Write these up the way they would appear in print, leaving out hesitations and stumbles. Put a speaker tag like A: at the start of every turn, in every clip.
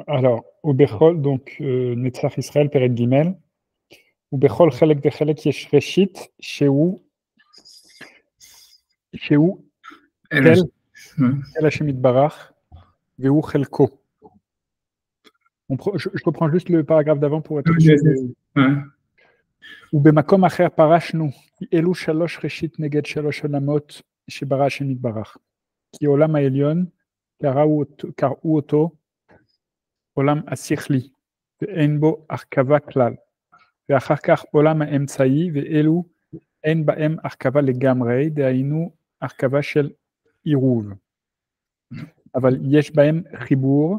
A: Alors, Ubechol, donc, Netzach Israël, Peret Gimel. Ubechol, Chelek de Chelek, Yesh Reshit, Shehu, Tel, Tel Hashem Itbarach, Vehu Chelko. Je reprends juste le paragraphe d'avant pour être sûr. ובמקום אחר פרשנו, כי אלו שלוש ראשית נגד שלוש עולמות שברא השם יתברך. כי עולם העליון, קראו אותו עולם השכלי, ואין בו הרכבה כלל. ואחר כך עולם האמצעי, ואלו אין בהם הרכבה לגמרי, דהיינו הרכבה של עירוב. אבל יש בהם חיבור,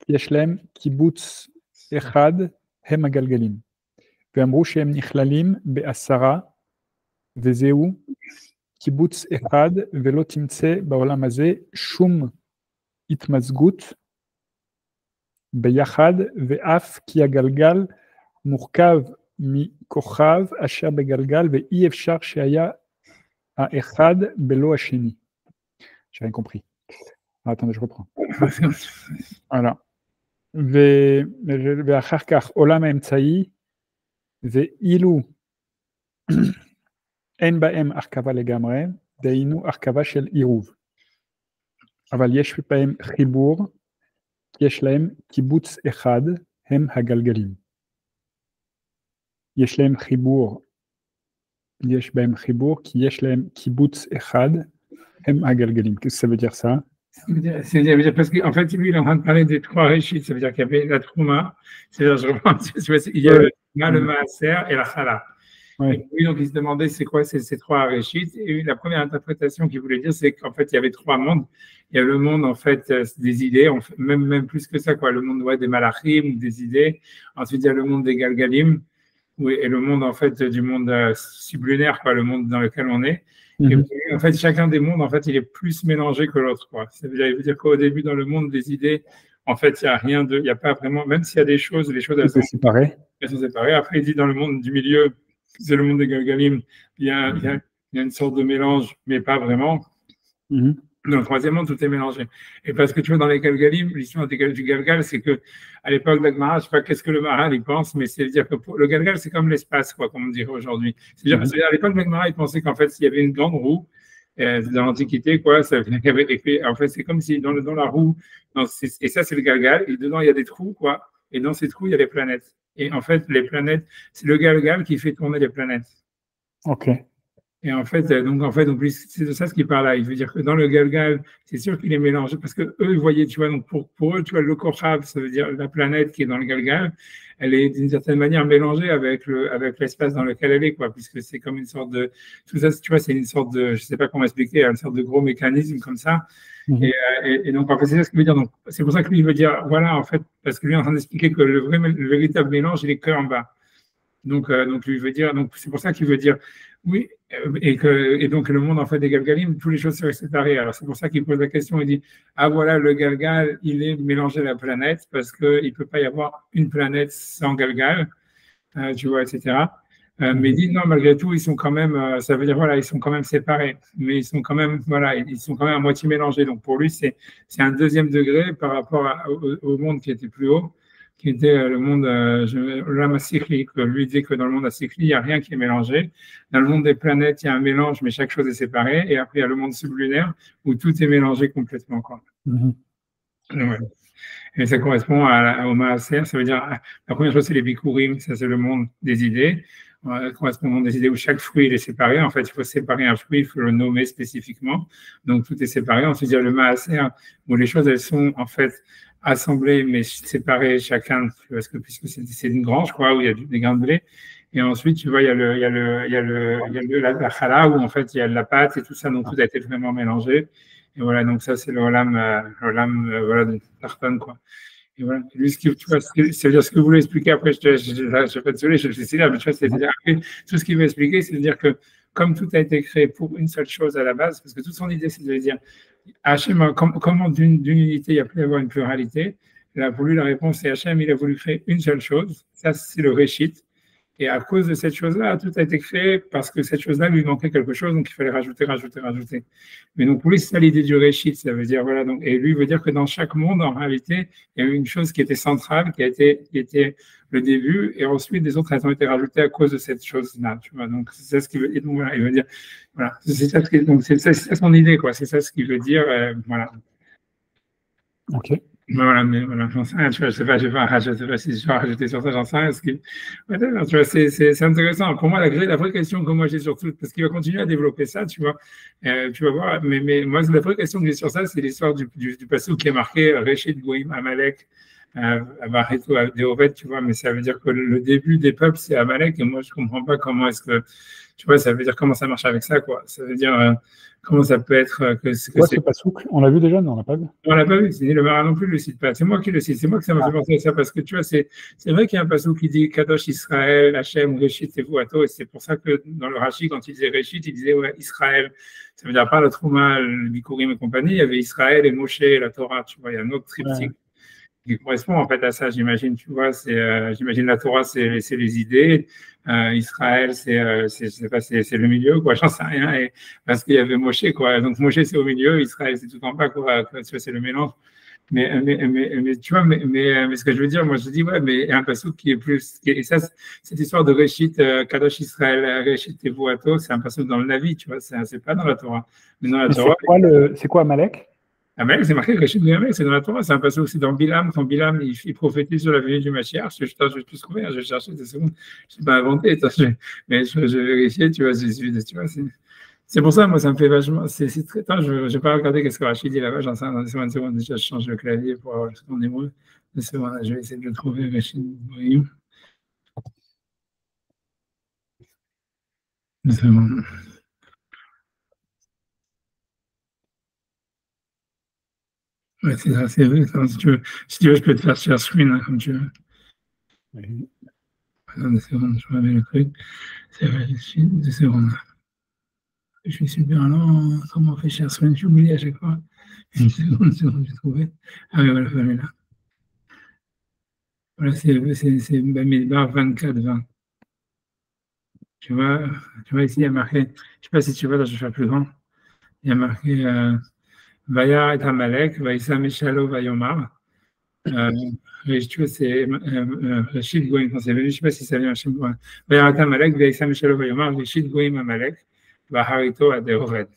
A: יש להם קיבוץ אחד, הם הגלגלים. ואמרו שהם נכללים בעשרה, וזהו קיבוץ אחד, ולא תמצא בעולם הזה שום התמזגות ביחד, ואף כי הגלגל מורכב מכוכב אשר בגלגל, ואי אפשר שהיה האחד בלא השני. J'ai rien compris. Attendez, je reprends. Voilà. ואחר כך עולם האמצעי, ואילו אין בהם הרכבה לגמרי, דהיינו הרכבה של עירוב. אבל יש בהם חיבור, יש להם קיבוץ אחד, הם הגלגלים. יש להם חיבור, כי יש להם קיבוץ אחד, הם הגלגלים. Qu'est-ce que ça veut dire ça?
B: C'est-à-dire parce qu'en fait, lui, il est en train de parler des trois réchits, ça veut dire qu'il y avait la Trouma, c'est-à-dire, je reprends, il y a le Maaser et la Chala.
A: Ouais.
B: Et lui, donc, il se demandait c'est quoi ces trois réchits. Et la première interprétation qu'il voulait dire, c'est qu'en fait, il y avait trois mondes. Il y a le monde, en fait, des idées, même plus que ça, quoi, le monde des malachim ou des idées. Ensuite, il y a le monde des galgalim, et le monde, en fait, du monde sublunaire, quoi, le monde dans lequel on est. Et en fait, chacun des mondes, en fait, il est plus mélangé que l'autre, quoi. Ça veut dire qu'au début, dans le monde des idées, en fait, il n'y a rien de, il n'y a pas vraiment, même s'il y a des choses, les choses, elles sont séparées. Après, il dit dans le monde du milieu, c'est le monde des galgalim, il y a une sorte de mélange, mais pas vraiment. Dans le troisième monde, tout est mélangé. Et parce que tu vois, dans les galgalim, l'histoire du galgal, c'est que à l'époque d'Agmara, je ne sais pas qu'est-ce que le Maharal il pense, mais c'est-à-dire que le galgal, c'est comme l'espace, quoi, comme on dirait aujourd'hui. C'est-à-dire à l'époque d'Agmara, il pensait qu'en fait, s'il y avait une grande roue, dans l'Antiquité, quoi, ça veut dire qu'il y avait, en fait, c'est comme si dans la roue, et ça, c'est le galgal, et dedans, il y a des trous, quoi, et dans ces trous, il y a les planètes. Et en fait, les planètes, c'est le galgal qui fait tourner les planètes.
A: Ok.
B: Et en fait, donc c'est de ça ce qu'il parle là. Il veut dire que dans le galgal, c'est sûr qu'il est mélangé parce que eux, ils voyaient, tu vois, donc pour eux, tu vois, le kochav, ça veut dire la planète qui est dans le galgal, elle est d'une certaine manière mélangée avec l'espace dans lequel elle est, quoi, puisque c'est comme une sorte de, tout ça, tu vois, c'est une sorte de, je sais pas comment expliquer, une sorte de gros mécanisme comme ça. Et donc, en fait, c'est ça ce qu'il veut dire. Donc, c'est pour ça que lui, il veut dire, voilà, en fait, parce que lui est en train d'expliquer que le véritable mélange, il est que en bas. Donc, lui veut dire, donc c'est pour ça qu'il veut dire, oui, et donc le monde en fait des galgalim, toutes les choses seraient séparées. Alors c'est pour ça qu'il pose la question, il dit, ah voilà, le galgal, il est mélangé à la planète parce qu'il ne peut pas y avoir une planète sans galgal, tu vois, etc. Mais il dit, non, malgré tout, ils sont quand même, ça veut dire, voilà, ils sont quand même séparés, mais ils sont quand même, voilà, ils sont quand même à moitié mélangés. Donc pour lui, c'est un deuxième degré par rapport au monde qui était plus haut, qui était le monde, l'âme asikli, que lui disait que dans le monde asikli, il n'y a rien qui est mélangé. Dans le monde des planètes, il y a un mélange, mais chaque chose est séparée. Et après, il y a le monde sublunaire, où tout est mélangé complètement, quoi. Ouais. Et ça correspond au Maaser, ça veut dire, la première chose, c'est les Bikurim, ça c'est le monde des idées. Ça correspond au monde des idées où chaque fruit il est séparé. En fait, il faut séparer un fruit, il faut le nommer spécifiquement. Donc, tout est séparé. Ensuite, il y a le Maaser, où les choses, elles sont, en fait, assemblés mais séparés chacun parce que puisque c'est une grange quoi où il y a des grains de blé et ensuite tu vois il y a la chala où en fait il y a de la pâte et tout ça donc tout a été vraiment mélangé et voilà donc ça c'est le olam voilà de Tartan quoi et voilà lui ce que tu vois c'est-à-dire ce que vous voulez expliquer après je fais désolé je suis là mais tu vois c'est-à-dire tout ce qu'il veut expliquer c'est-à-dire que comme tout a été créé pour une seule chose à la base parce que toute son idée c'est de dire Hachem, comment d'une unité il y a pu y avoir une pluralité? Là, pour lui, la réponse est Hachem, il a voulu créer une seule chose. Ça, c'est le Réchit. Et à cause de cette chose-là, tout a été créé parce que cette chose-là lui manquait quelque chose, donc il fallait rajouter. Mais donc pour lui, c'est ça l'idée du réchit, ça veut dire, voilà, donc, et lui veut dire que dans chaque monde, en réalité, il y a eu une chose qui était centrale, qui était le début, et ensuite des autres, elles ont été rajoutées à cause de cette chose-là, tu vois. Donc c'est ça ce qu'il veut, et donc voilà, il veut dire, voilà, c'est ça, donc c'est ça son idée, quoi, c'est ça ce qu'il veut dire, voilà.
A: Ok.
B: Voilà, mais voilà, j'en sais rien, tu vois, je sais pas si je vais rajouter sur ça, j'en sais rien. Tu vois, c'est intéressant. Pour moi, la vraie question que moi j'ai surtout, parce qu'il va continuer à développer ça, tu vois, tu vas voir, mais moi, la vraie question que j'ai sur ça, c'est l'histoire du passage qui est marqué Réchid Goïm Amalek, Bareto Deovet, tu vois, mais ça veut dire que le début des peuples, c'est Amalek, et moi, je comprends pas comment est-ce que, tu vois, ça veut dire comment ça marche avec ça, quoi. Ça veut dire, comment ça peut être que c'est.
A: C'est pas souple. On l'a vu déjà? Non, on l'a pas vu.
B: On l'a pas vu, c'est le Marin non plus le cite pas. C'est moi qui le cite, c'est moi que ça m'a fait penser à ça parce que tu vois, c'est vrai qu'il y a un passage qui dit Kadosh Israël, Hachem, Réchit et Vuato, et c'est pour ça que dans le Rashi, quand il disait Réchit, il disait ouais, Israël. Ça veut dire pas le Trouma, le Bikurim et compagnie, il y avait Israël et Moshe et la Torah, tu vois, il y a un autre triptyque qui correspond en fait à ça, j'imagine, tu vois, j'imagine la Torah, c'est les idées, Israël, c'est le milieu, quoi, j'en sais rien, et, parce qu'il y avait Moshe, quoi, donc Moshe c'est au milieu, Israël c'est tout en bas, quoi, c'est le mélange. Mais tu vois, mais ce que je veux dire, moi je dis, ouais, mais il y a un passage qui est plus, et ça, cette histoire de Réchit, Kadosh Israël, Réchit et Vuato, c'est un passage dans le Navi, tu vois, c'est pas dans la Torah. Mais dans la Torah.
A: C'est quoi Amalek?
B: Amalek, c'est marqué Réchid Goïm, c'est dans la Torah, c'est un passage aussi dans Bilam, quand Bilam il prophétise sur la venue du Mashiach. Je vais plus trouver, je vais chercher des secondes, je ne sais pas inventé, mais je vais vérifier, tu vois, tu vois, c'est pour ça, moi, ça me fait vachement, c'est très tard, je n'ai pas regardé qu'est-ce que Rachid dit là-bas, j'en sais dans une seconde, déjà, je change le clavier pour avoir le second hébreu. Une seconde, je vais essayer de le trouver, Rachid Goïm. Une seconde. Ouais, c'est ça, c'est vrai. Si tu veux, je peux te faire share screen, hein, comme tu veux.
A: Oui.
B: Attends 2 secondes, je remets le truc. C'est vrai, 2 secondes. Je suis super lent. Comment on fait share screen? J'oublie à chaque fois. Une seconde, j'ai trouvé. Ah oui, voilà, là. Voilà, c'est Bamidbar 24-20. Tu vois, ici, il y a marqué, je ne sais pas si tu vois, là, je vais faire plus grand. Il y a marqué Vayar et Amalek, Vaïssa Meshalo Vayomar. Tu vois, c'est Rachid Goïm, quand c'est venu, je ne sais pas si ça vient chez moi. Vayar et Amalek, Vaïssa Meshalo Vayomar, Rachid Goïm Amalek, Vaharito Adeored.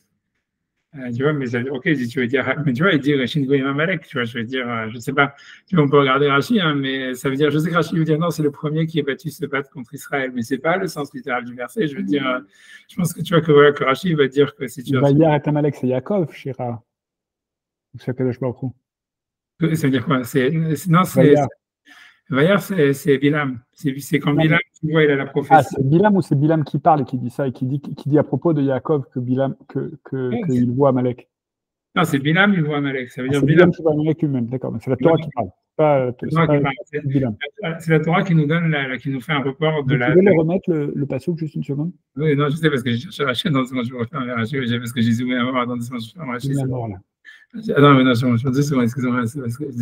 B: Tu vois, mais ça, ok, tu veux dire, mais tu vois, il dit Rachid Goïm Amalek, tu vois, je veux dire, je ne sais pas, tu vois, on peut regarder Rachid, hein, mais ça veut dire, je sais que Rachid veut dire non, c'est le premier qui est battu se battre contre Israël, mais ce n'est pas le sens littéral du verset, je veux dire, je pense que tu vois que, voilà, que Rachid va dire que si tu as.
A: Vayar et Amalek, c'est Yaakov, Shira. Ou c'est Kadosh Baruch Hu.
B: Ça veut dire quoi? Non, Vayar, c'est Bilam. C'est quand Bilam, tu vois, il a la prophétie.
A: Ah, c'est Bilam ou c'est Bilam qui parle et qui dit ça et qui dit à propos de Yaakov que Bilam qu'il voit Amalek?
B: Non, c'est Bilam, il voit Amalek. Ça veut dire
A: Bilam qui voit Amalek lui-même, d'accord. Mais c'est la Torah qui parle.
B: C'est la Torah qui nous donne, qui nous fait un report de la.
A: Vous pouvez le remettre le passage juste une seconde?
B: Oui, non, je sais parce que j'ai cherché Rachid dans ce moment, je vais refaire Rachid, parce que j'ai zoomé à mort dans ce moment, je vais faire Rachid. Attends, mais non, je 2 secondes, excusez-moi, 2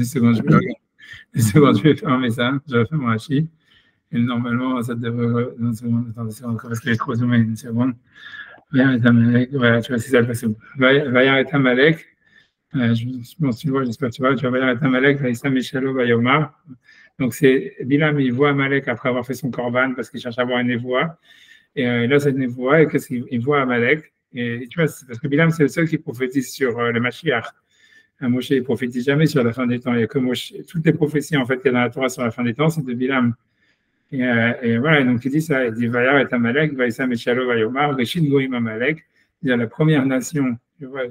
B: secondes, je vais regarder. 2 secondes, je vais fermer ça, je vais faire mon Rachid. Et normalement, ça devrait. Attends 2 secondes, parce qu'il est trop zoomé, 1 seconde. Vayar et Amalek, voilà, tu vois, c'est ça le passage. Vayar et Amalek, je pense que tu vois, j'espère que tu vois, Vayar et Amalek, Vaïssa Meshalo Vayomar. Donc, c'est Bilam, il voit Amalek après avoir fait son korban parce qu'il cherche à avoir une névoie. Et là, cette névoie, et qu'est-ce qu'il voit Amalek? Et tu vois, parce que Bilam, c'est le seul qui prophétise sur le Mashiach. Moshe ne prophétise jamais sur la fin des temps. Il y a que Moshe, toutes les prophéties en fait qu'il y a dans la Torah sur la fin des temps, c'est de Bilam. Et voilà, donc il dit ça, il dit Vayar et Amalek, Vaïssa Meshalo Vayomar, Réchid Goïm Amalek, il y a la première nation, tu vois,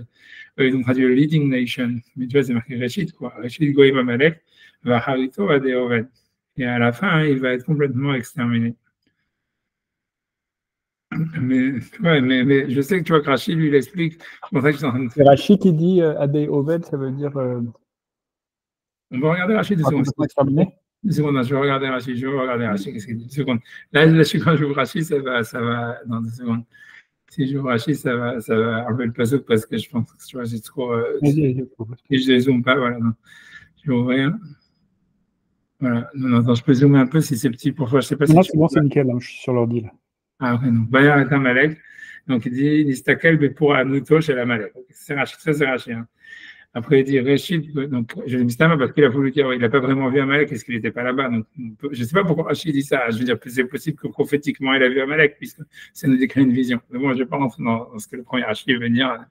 B: ils ont traduit le leading nation, mais tu vois, c'est marqué Réchid, quoi, Réchid Goïm Amalek, Vaharito Adeored. Et à la fin, il va être complètement exterminé. Mais je sais que tu vois que Rachid, lui, il explique.
A: C'est Rachid qui dit Adeored, ça veut dire.
B: On va regarder Rachid 2 secondes. 2 secondes, je vais regarder Rachid. Qu'est-ce qu'il dit? 2 secondes. Là, quand j'ouvre Rachid, ça va. Dans 2 secondes. Si j'ouvre Rachid, ça va enlever le passage parce que je pense que tu vois, j'ai trop. Et je ne les zoome pas, voilà. Non. Je vais ouvrir. Voilà. Non, attends, je peux zoomer un peu si c'est petit pour toi. Je sais pas si
A: Non,
B: tu
A: c'est bon, c'est nickel, hein, je suis sur l'ordi là.
B: Ah, ok, donc Bayar est Amalek. Donc il dit Nistakel pour Anuto chez l'Amalek. C'est Rachi, ça c'est Rachi. Hein. Après il dit Réchid, donc je dis Mistama parce qu'il a voulu dire il n'a pas vraiment vu Amalek parce qu'il n'était pas là-bas. Donc je ne sais pas pourquoi Rachi dit ça. Je veux dire c'est possible que prophétiquement il a vu Amalek puisque ça nous décrit une vision. Mais bon, je ne vais pas rentrer dans ce que le premier Rachi veut dire.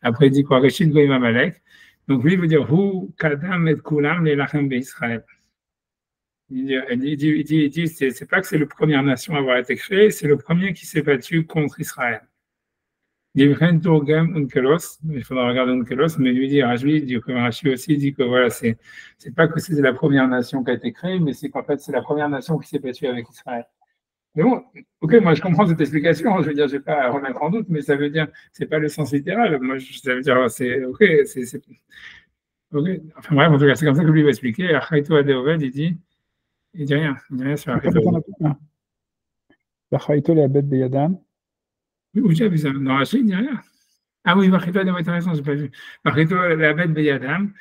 B: Après il dit quoi Réchid Goïm Amalek. Donc lui il veut dire Hu Kadam et Kulam les Lachem Israël. Il dit c'est pas que c'est la première nation à avoir été créée, c'est le premier qui s'est battu contre Israël. Il faudra regarder Unkelos, mais lui dit, Rajvi, du Rashi aussi, dit que voilà, c'est pas que c'est la première nation qui a été créée, mais c'est qu'en fait, c'est la première nation qui s'est battue avec Israël. Mais bon, ok, moi je comprends cette explication, je veux dire, je vais pas à remettre en doute, mais ça veut dire, c'est pas le sens littéral. Moi, ça veut dire, c'est ok, ok. Enfin bref, en tout cas, c'est comme ça que lui va expliquer. Achaito Adeoved, il dit rien sur Achaito Adeoved.
A: Bachaïto le Abed Beyadam.
B: Où j'ai vu ça? Dans Rachid, il dit rien. Ah oui, Marchito Adam, tu as raison, je n'ai pas vu. Marchito la bête Beyadam,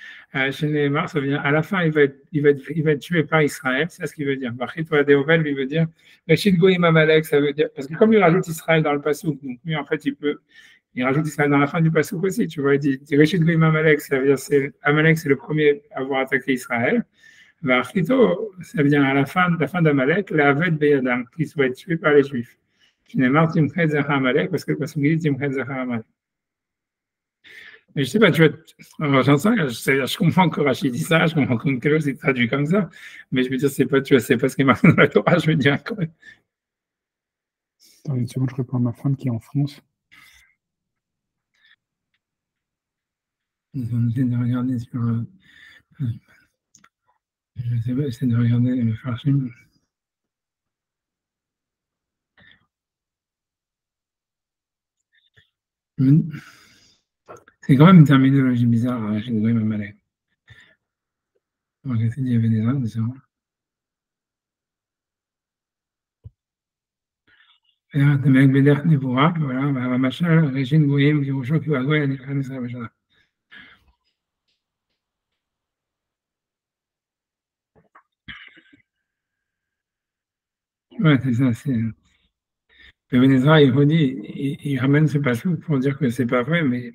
B: chez Neymar, ça veut dire à la fin, il va être tué par Israël, c'est ce qu'il veut dire. Marchito Adéovel lui veut dire Rachid Goïm Amalek, ça veut dire, parce que comme il rajoute Israël dans le Passouk, donc lui, en fait, il rajoute Israël dans la fin du Passouk aussi, tu vois, il dit Rachid Goïm Amalek, ça veut dire, Amalek, c'est le premier à avoir attaqué Israël. Marchito, ça veut dire à la fin d'Amalek, la bête Beyadam, qui soit tué par les Juifs. Chez Neymar, Timchet Zachar Amalek, parce que le Passouk dit Timchet Zachar Amalek. Mais je sais pas, tu vois, j'en sais, je comprends que Rachid dit ça, je comprends que Kelos est traduit comme ça, mais je veux dire, c'est pas, tu vois, c'est pas ce qui est marqué dans la Torah, je veux dire. Quand même.
A: Attends une seconde, je réponds à ma femme qui est en France.
B: Ils ont essayé de regarder sur. Je sais pas, j'essaie de regarder le Farshim. C'est quand même une terminologie bizarre, Rachid Goïm Amalek. Donc, il y avait des uns, c'est vrai. Amalek Beder Nevora, voilà, machin, Rachid Goïm, Yerusho, Kiwagoy, Anikhan, ça, machin. Ouais, c'est ça, c'est. Le Vénézuela, il redit, il ramène ce passage pour dire que c'est pas vrai, mais.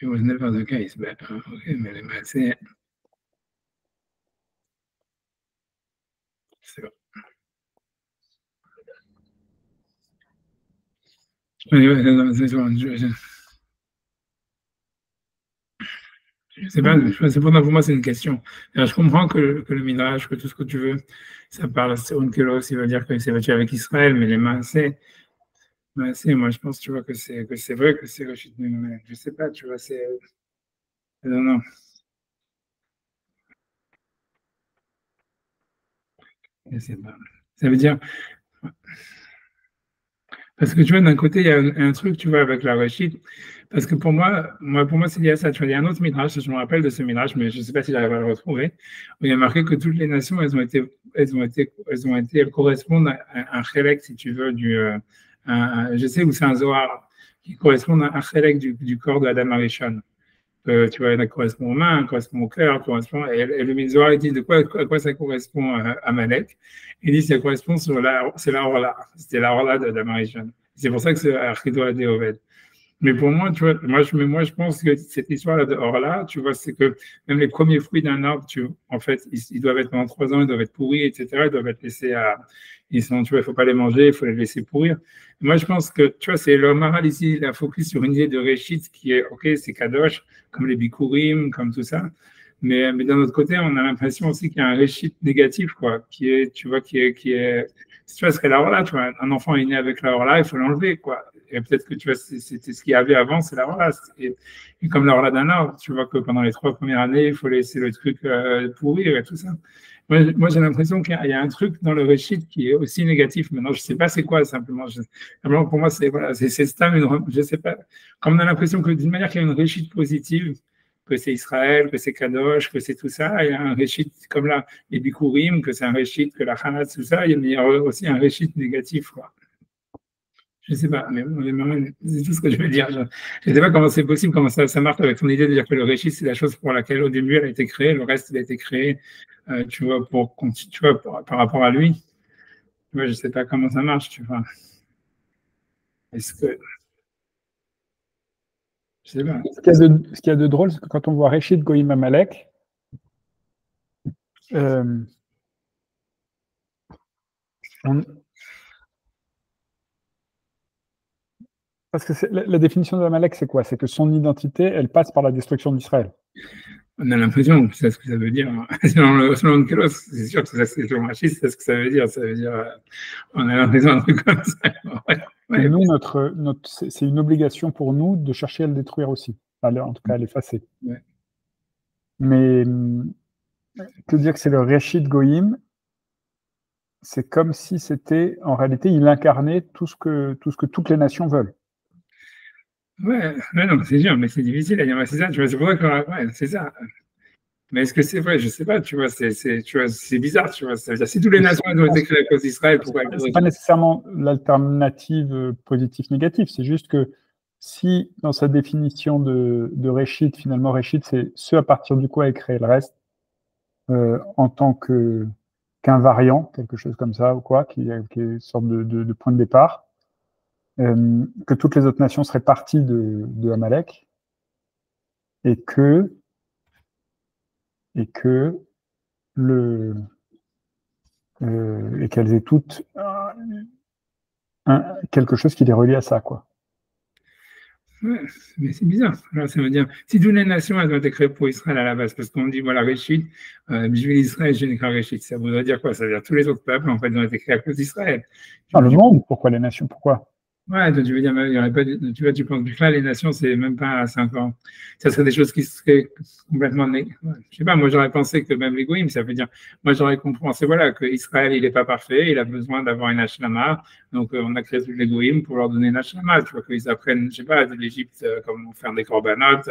B: It was never the case, but okay, mais les Massés. C'est bon. C'est bon, je sais pas, c'est pour moi, c'est une question. Alors, je comprends que le Midrash, que tout ce que tu veux, ça parle sur une kélos, il va dire qu'il s'est battu avec Israël, mais les Massés, moi je pense, tu vois, que c'est vrai que c'est Rachid Neymar. Je sais pas, tu vois, c'est. Non, non. Je sais pas. Ça veut dire. Parce que tu vois, d'un côté, il y a un truc, tu vois, avec la réussite. Parce que pour moi, c'est lié à ça. Tu vois, il y a un autre midrash, je me rappelle de ce midrash, mais je ne sais pas si j'arrive à le retrouver, où il y a marqué que toutes les nations, elles correspondent à un chélek, si tu veux, je sais où c'est un Zohar, qui correspond à un chélek du corps de Adam Arishon. Tu vois, elle correspond aux mains, elle correspond au cœur, correspond, et le Zohar, il dit à quoi ça correspond à Malek. Il dit que ça correspond c'est la Orla, c'était la Orla de Arishon. C'est pour ça que c'est Archido Adéoved. Mais pour moi, tu vois, je pense que cette histoire-là de Orla, tu vois, c'est que même les premiers fruits d'un arbre, en fait, ils doivent être pendant 3 ans, ils doivent être pourris, etc. Ils doivent être laissés tu vois, il ne faut pas les manger, il faut les laisser pourrir. Et moi, je pense que, tu vois, c'est le Maharal ici, il a focus sur une idée de Réchit qui est, ok, c'est Kadosh, comme les Bikurim, comme tout ça. Mais d'un autre côté, on a l'impression aussi qu'il y a un Réchit négatif, quoi, qui est, tu vois, tu vois, ce qu'est la Orla, tu vois, un enfant est né avec la Orla, il faut l'enlever, quoi. Et peut-être que tu vois, c'était ce qu'il y avait avant, c'est la Orla. Et comme la Orla d'un arbre, tu vois que pendant les 3 premières années, il faut laisser le truc pourrir et tout ça. Moi j'ai l'impression qu'il y a un truc dans le réchit qui est aussi négatif. Maintenant, je ne sais pas c'est quoi simplement. Simplement pour moi, c'est voilà, c'est stable. Je ne sais pas. Comme on a l'impression que d'une manière qu'il y a une réchit positive, que c'est Israël, que c'est Kadosh, que c'est tout ça, il y a un réchit comme là, les Bikurim, que c'est un réchit, que la Hanas, tout ça, il y a aussi un réchit négatif, quoi. Je sais pas, mais c'est tout ce que je veux dire. Je ne sais pas comment c'est possible, comment ça marche avec ton idée de dire que le réchit, c'est la chose pour laquelle au début elle a été créée, le reste il a été créé, tu vois, tu vois, par rapport à lui. Tu vois, je sais pas comment ça marche, tu vois. Est-ce que, je sais pas.
A: Ce qu'il y a de drôle, c'est que quand on voit Réchid Goïm Amalek, parce que la définition de Amalek, c'est quoi? C'est que son identité, elle passe par la destruction d'Israël.
B: On a l'impression que c'est ce que ça veut dire. Selon le Kélos, c'est sûr que selon Rachid, c'est ce que ça veut dire. Ça veut dire, on a l'impression d'un truc comme ça.
A: Ouais. Nous, c'est une obligation pour nous de chercher à le détruire aussi. En tout cas, à l'effacer. Ouais. Mais que dire que c'est le Réchid Goïm, c'est comme si c'était, en réalité, il incarnait tout ce que toutes les nations veulent.
B: Ouais, non, c'est sûr, mais c'est difficile à dire. C'est ça, tu vois, c'est pour ça que, ouais, c'est ça. Mais est-ce que c'est vrai? Je sais pas, tu vois, c'est bizarre, tu vois. C'est-à-dire, si toutes les nations ont été créées à cause d'Israël, pourquoi
A: c'est pas nécessairement l'alternative positif-négatif, c'est juste que si, dans sa définition de Réchid, finalement, Réchid, c'est ce à partir du quoi est créé le reste, en tant qu'un variant, quelque chose comme ça, ou quoi, qui est une sorte de point de départ, que toutes les autres nations seraient parties de Amalek, et qu'elles aient toutes quelque chose qui les relie à ça, quoi.
B: Ouais, mais c'est bizarre. Alors, ça veut dire, si toutes les nations elles ont été créées pour Israël à la base, parce qu'on dit, voilà, Réchid, je vais Israël, je n'ai qu'un Réchid. Ça voudrait dire quoi? Ça veut dire tous les autres peuples, en fait, ont été créés à cause d'Israël.
A: Ah, le monde, pourquoi les nations? Pourquoi?
B: Ouais, donc tu veux dire, il y aurait pas, tu vois, tu penses que là, les nations, c'est même pas 5 ans. Ça serait des choses qui seraient complètement je sais pas, moi, j'aurais pensé que même l'égoïme, ça veut dire, moi, j'aurais pensé, voilà, que Israël, il est pas parfait, il a besoin d'avoir une Hashlama. Donc, on a créé tout l'égoïme pour leur donner une Hashlama. Tu vois, qu'ils apprennent, je sais pas, de l'Égypte, comment faire des corbanotes.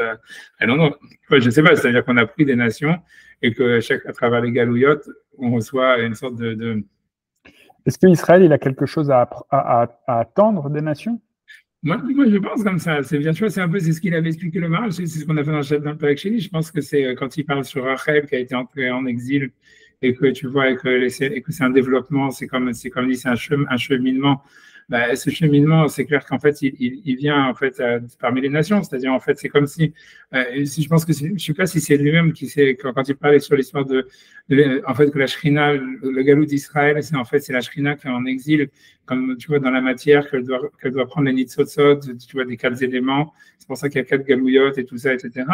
B: Non, je sais pas, c'est-à-dire qu'on a pris des nations et que à travers les galouillottes, on reçoit une sorte de
A: Est-ce qu'Israël, il a quelque chose à attendre des nations?
B: Moi, je pense comme ça. C'est bien, tu vois, c'est un peu ce qu'il avait expliqué le Maral, c'est ce qu'on a fait dans le Père Chély. Je pense que c'est quand il parle sur Rachel qui a été entré en exil et que tu vois et que c'est un développement, c'est comme dit, c'est un cheminement. Bah, ce cheminement, c'est clair qu'en fait, il vient en fait parmi les nations. C'est-à-dire, en fait, c'est comme si je pense que je sais pas si c'est lui-même qui sait quand il parlait sur l'histoire en fait que la Shrina, le galou d'Israël, c'est la Shrina qui est en exil, comme tu vois dans la matière qu'elle doit prendre les nitzotzot, tu vois des 4 éléments. C'est pour ça qu'il y a 4 galouillottes et tout ça, etc.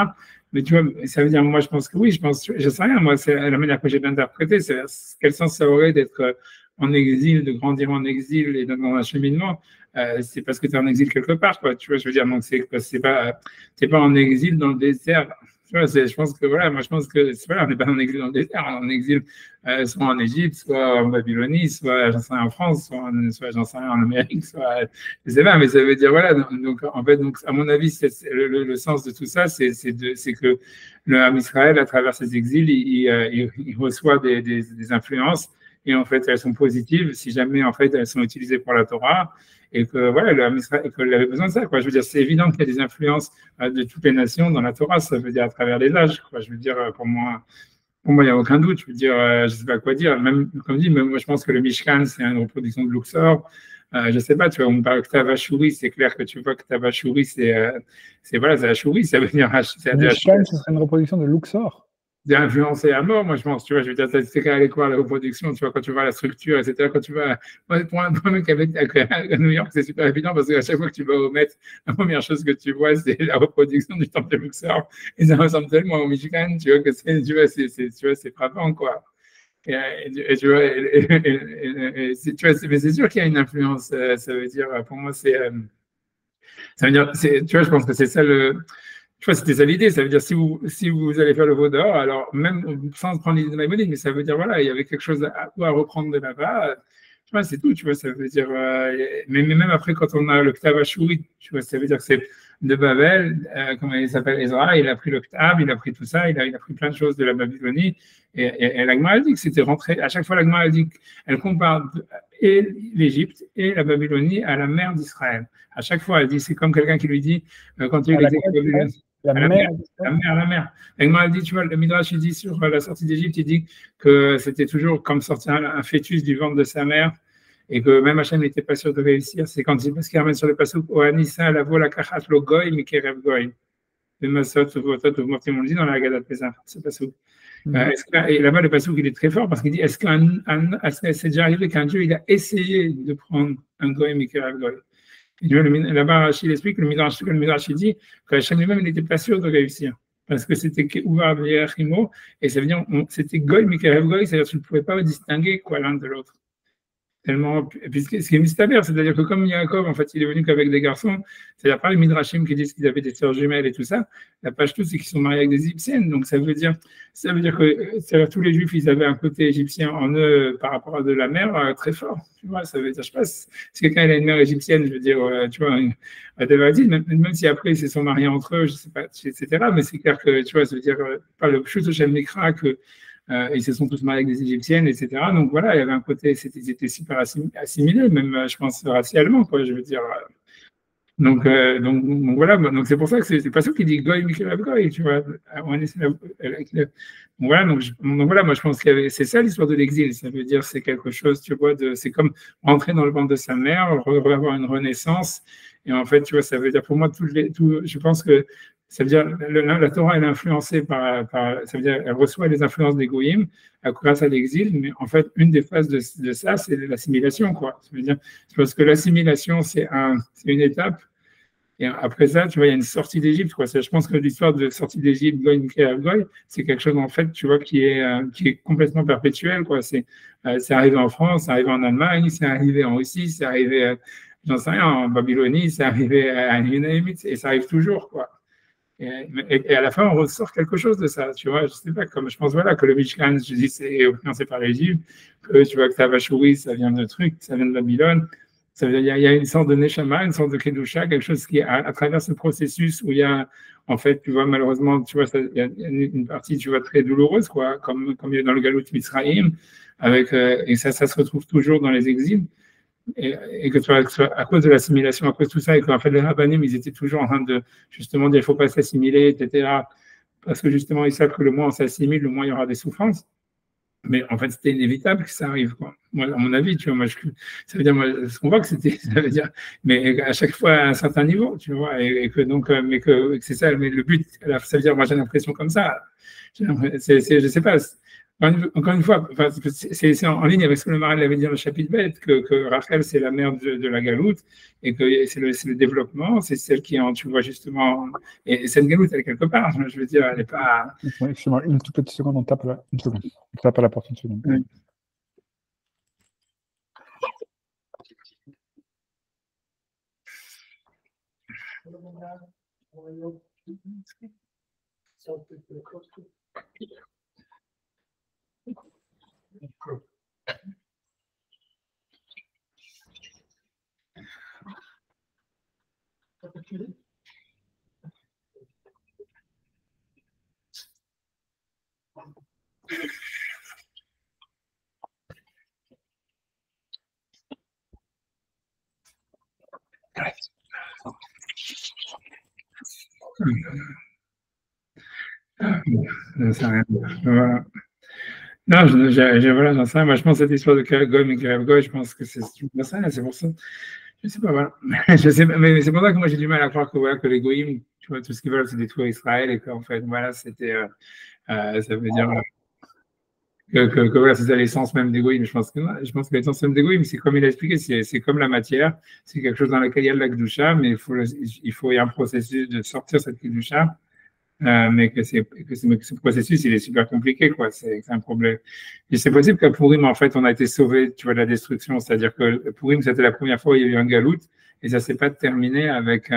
B: Mais tu vois, ça veut dire, moi, je pense que oui, je sais rien. Moi, c'est la manière que j'ai interprété. C'est quel sens ça aurait d'être en exil, de grandir en exil et dans un cheminement, c'est parce que tu es en exil quelque part, quoi. Tu vois, je veux dire, donc c'est pas en exil dans le désert. Tu vois, je pense que voilà, moi je pense que c'est on n'est pas en exil dans le désert, on est en exil soit en Égypte, soit en Babylonie, soit j'en sais rien en France, soit j'en sais rien en Amérique, soit je sais pas, mais ça veut dire voilà. Donc en fait, donc à mon avis, le sens de tout ça, c'est que le Ham Israël, à travers ses exils, il reçoit des influences. Et en fait, elles sont positives si jamais en fait elles sont utilisées pour la Torah et que voilà, qu'elle avait besoin de ça. Quoi. Je veux dire, c'est évident qu'il y a des influences de toutes les nations dans la Torah. Ça veut dire à travers les âges. Quoi. Je veux dire, pour moi, il n'y a aucun doute. Je veux dire, je sais pas quoi dire. Même comme dit, même moi, je pense que le Mishkan, c'est une reproduction de Luxor. Je sais pas, tu vois, on parle de Tavashuri, c'est clair que tu vois que Tavashuri, c'est voilà, c'est Ashuri, ça veut dire.
A: Le Mishkan, ce serait une reproduction de Luxor.
B: D'influencer à mort, moi je pense, tu vois, je veux dire, c'est qu'à aller voir la reproduction, tu vois, quand tu vois la structure, etc., quand tu vas, pour un mec à New York, c'est super évident parce qu'à chaque fois que tu vas au Met, la première chose que tu vois, c'est la reproduction du temple de Luxor, et ça ressemble tellement au Michigan, tu vois, que c'est frappant, quoi. Et tu vois, tu vois, mais c'est sûr qu'il y a une influence, ça veut dire, pour moi, ça veut dire, tu vois, je pense que c'est ça tu vois, c'était ça l'idée. Ça veut dire, si vous allez faire le veau d'or, alors même sans prendre l'idée de Maïmonide, mais ça veut dire, voilà, il y avait quelque chose à reprendre de là-bas. vois, c'est tout, tu vois, ça veut dire, mais même après, quand on a le Ktav Ashuri, tu vois, ça veut dire que c'est de Babel, comment il s'appelle, Ezra, il a pris le Ktav, il a pris tout ça, il a pris plein de choses de la Babylonie, et la Gemara dit que c'était rentré, à chaque fois la Gemara dit qu'elle compare et l'Égypte et la Babylonie à la mer d'Israël. À chaque fois, elle dit, c'est comme quelqu'un qui lui dit, quand il est
A: la mer.
B: La mer. Et moi, elle dit, tu vois, le Midrash, il dit sur la sortie d'Égypte, il dit que c'était toujours comme sortir un fœtus du ventre de sa mère et que même Hachem n'était pas sûr de réussir. C'est quand parce qu'il ramène sur le passouk, Oanissa, la vola kachat lo goy, mikerev goy. Le masot, on le dit dans la Haggadah de Pesach, ce passouk. Et là-bas, le passouk, il est très fort parce qu'il dit, est-ce que c'est déjà arrivé qu'un Dieu, il a essayé de prendre un goy, mikerev goy? Là-bas, il explique que le Midrash il dit qu'Hachem lui-même, il n'était pas sûr de réussir. Parce que c'était Ouvar Chimo, et ça veut dire c'était Goy, Mikerev Goy, c'est-à-dire que tu ne pouvais pas distinguer l'un de l'autre. Tellement, et puis ce qui est mystère, c'est-à-dire que comme Yaakov, en fait, il est venu qu'avec des garçons, c'est-à-dire pas les Midrashim qui disent qu'ils avaient des sœurs jumelles et tout ça, la page tout, c'est qu'ils sont mariés avec des Égyptiennes, donc ça veut dire que tous les Juifs, ils avaient un côté égyptien en eux par rapport à de la mère très fort, tu vois, ça veut dire, je sais pas, si quelqu'un a une mère égyptienne, je veux dire, tu vois, même si après ils se sont mariés entre eux, je sais pas, etc., mais c'est clair que, tu vois, ça veut dire, pas le Chut Shem Mikra que ils se sont tous mariés avec des Égyptiennes, etc. Donc voilà, il y avait un côté, ils étaient super assimilés, même, je pense, racialement, quoi, je veux dire. Donc voilà, donc c'est pour ça que c'est pas ça qui dit Goy, Michael Goy, tu vois. Voilà, donc voilà, moi je pense que c'est ça l'histoire de l'exil, ça veut dire c'est quelque chose, tu vois, c'est comme rentrer dans le ventre de sa mère, avoir une renaissance, et en fait, tu vois, ça veut dire pour moi, je pense que ça veut dire la Torah elle est influencée ça veut dire elle reçoit les influences des goyim grâce à l'exil, mais en fait une des phases de ça c'est l'assimilation, quoi. Ça veut dire parce que l'assimilation c'est une étape, et après ça tu vois il y a une sortie d'Égypte, quoi. Je pense que l'histoire de sortie d'Égypte Goy Mikael Goy c'est quelque chose en fait tu vois qui est complètement perpétuel, quoi. C'est arrivé en France, c'est arrivé en Allemagne, c'est arrivé en Russie, c'est arrivé j'en sais rien, en Babylonie, c'est arrivé à Yunaimit, et ça arrive toujours, quoi. Et à la fin, on ressort quelque chose de ça, tu vois. Je sais pas, comme je pense, voilà, que le Mishkan, je dis, c'est influencé par l'Égypte, que tu vois que Tavachouri, ça vient de truc, ça vient de Babylone. Ça veut dire, il y a une sorte de Neshama, une sorte de Kedusha, quelque chose qui, à travers ce processus où il y a, en fait, tu vois, malheureusement, tu vois, il y a une partie, tu vois, très douloureuse, quoi, comme il y a dans le Galout Mitzrayim, et ça se retrouve toujours dans les exils. Et que à cause de l'assimilation, à cause de tout ça, et qu'en fait les rabbinim, ils étaient toujours en train de justement dire il ne faut pas s'assimiler, etc. Parce que justement, ils savent que le moins on s'assimile, le moins il y aura des souffrances. Mais en fait, c'était inévitable que ça arrive, quoi. Moi, à mon avis, tu vois, ça veut dire, moi, ce qu'on voit que c'était, ça veut dire, mais à chaque fois à un certain niveau, tu vois, et que donc, mais que c'est ça, mais le but, ça veut dire, moi j'ai l'impression comme ça, je sais pas. Encore une fois, enfin, c'est en ligne avec ce que le Maral avait dit dans le chapitre bête, que Rachel, c'est la mère de la galoute, et que c'est le développement, c'est celle qui est en, tu vois, justement, et cette galoute, elle est quelque part, je veux dire, elle n'est pas.
A: Excuse-moi, une toute petite seconde, on tape là, une seconde. On tape à la porte une seconde. Oui.
B: Voilà. Non, voilà, j'en sais rien. Moi, je pense que cette histoire de Goy et Kerev Goy, je pense que c'est ça, c'est pour ça. Je sais pas, voilà. Je sais pas, mais c'est pour ça que moi, j'ai du mal à croire que, voilà, que les Goyim, tu vois, tout ce qu'ils veulent, c'est détruire Israël et qu'en fait, voilà, c'était, ça veut dire que voilà, c'est l'essence même des Goyim. Je pense que l'essence même des Goyim, c'est comme il a expliqué, c'est comme la matière, c'est quelque chose dans lequel il y a de la Kedusha, mais il y a un processus de sortir cette Kedusha. Mais que ce processus, il est super compliqué, quoi. C'est un problème. Et c'est possible qu'à Purim, en fait, on a été sauvé, tu vois, de la destruction. C'est-à-dire que Purim, c'était la première fois où il y a eu un galout, et ça s'est pas terminé avec,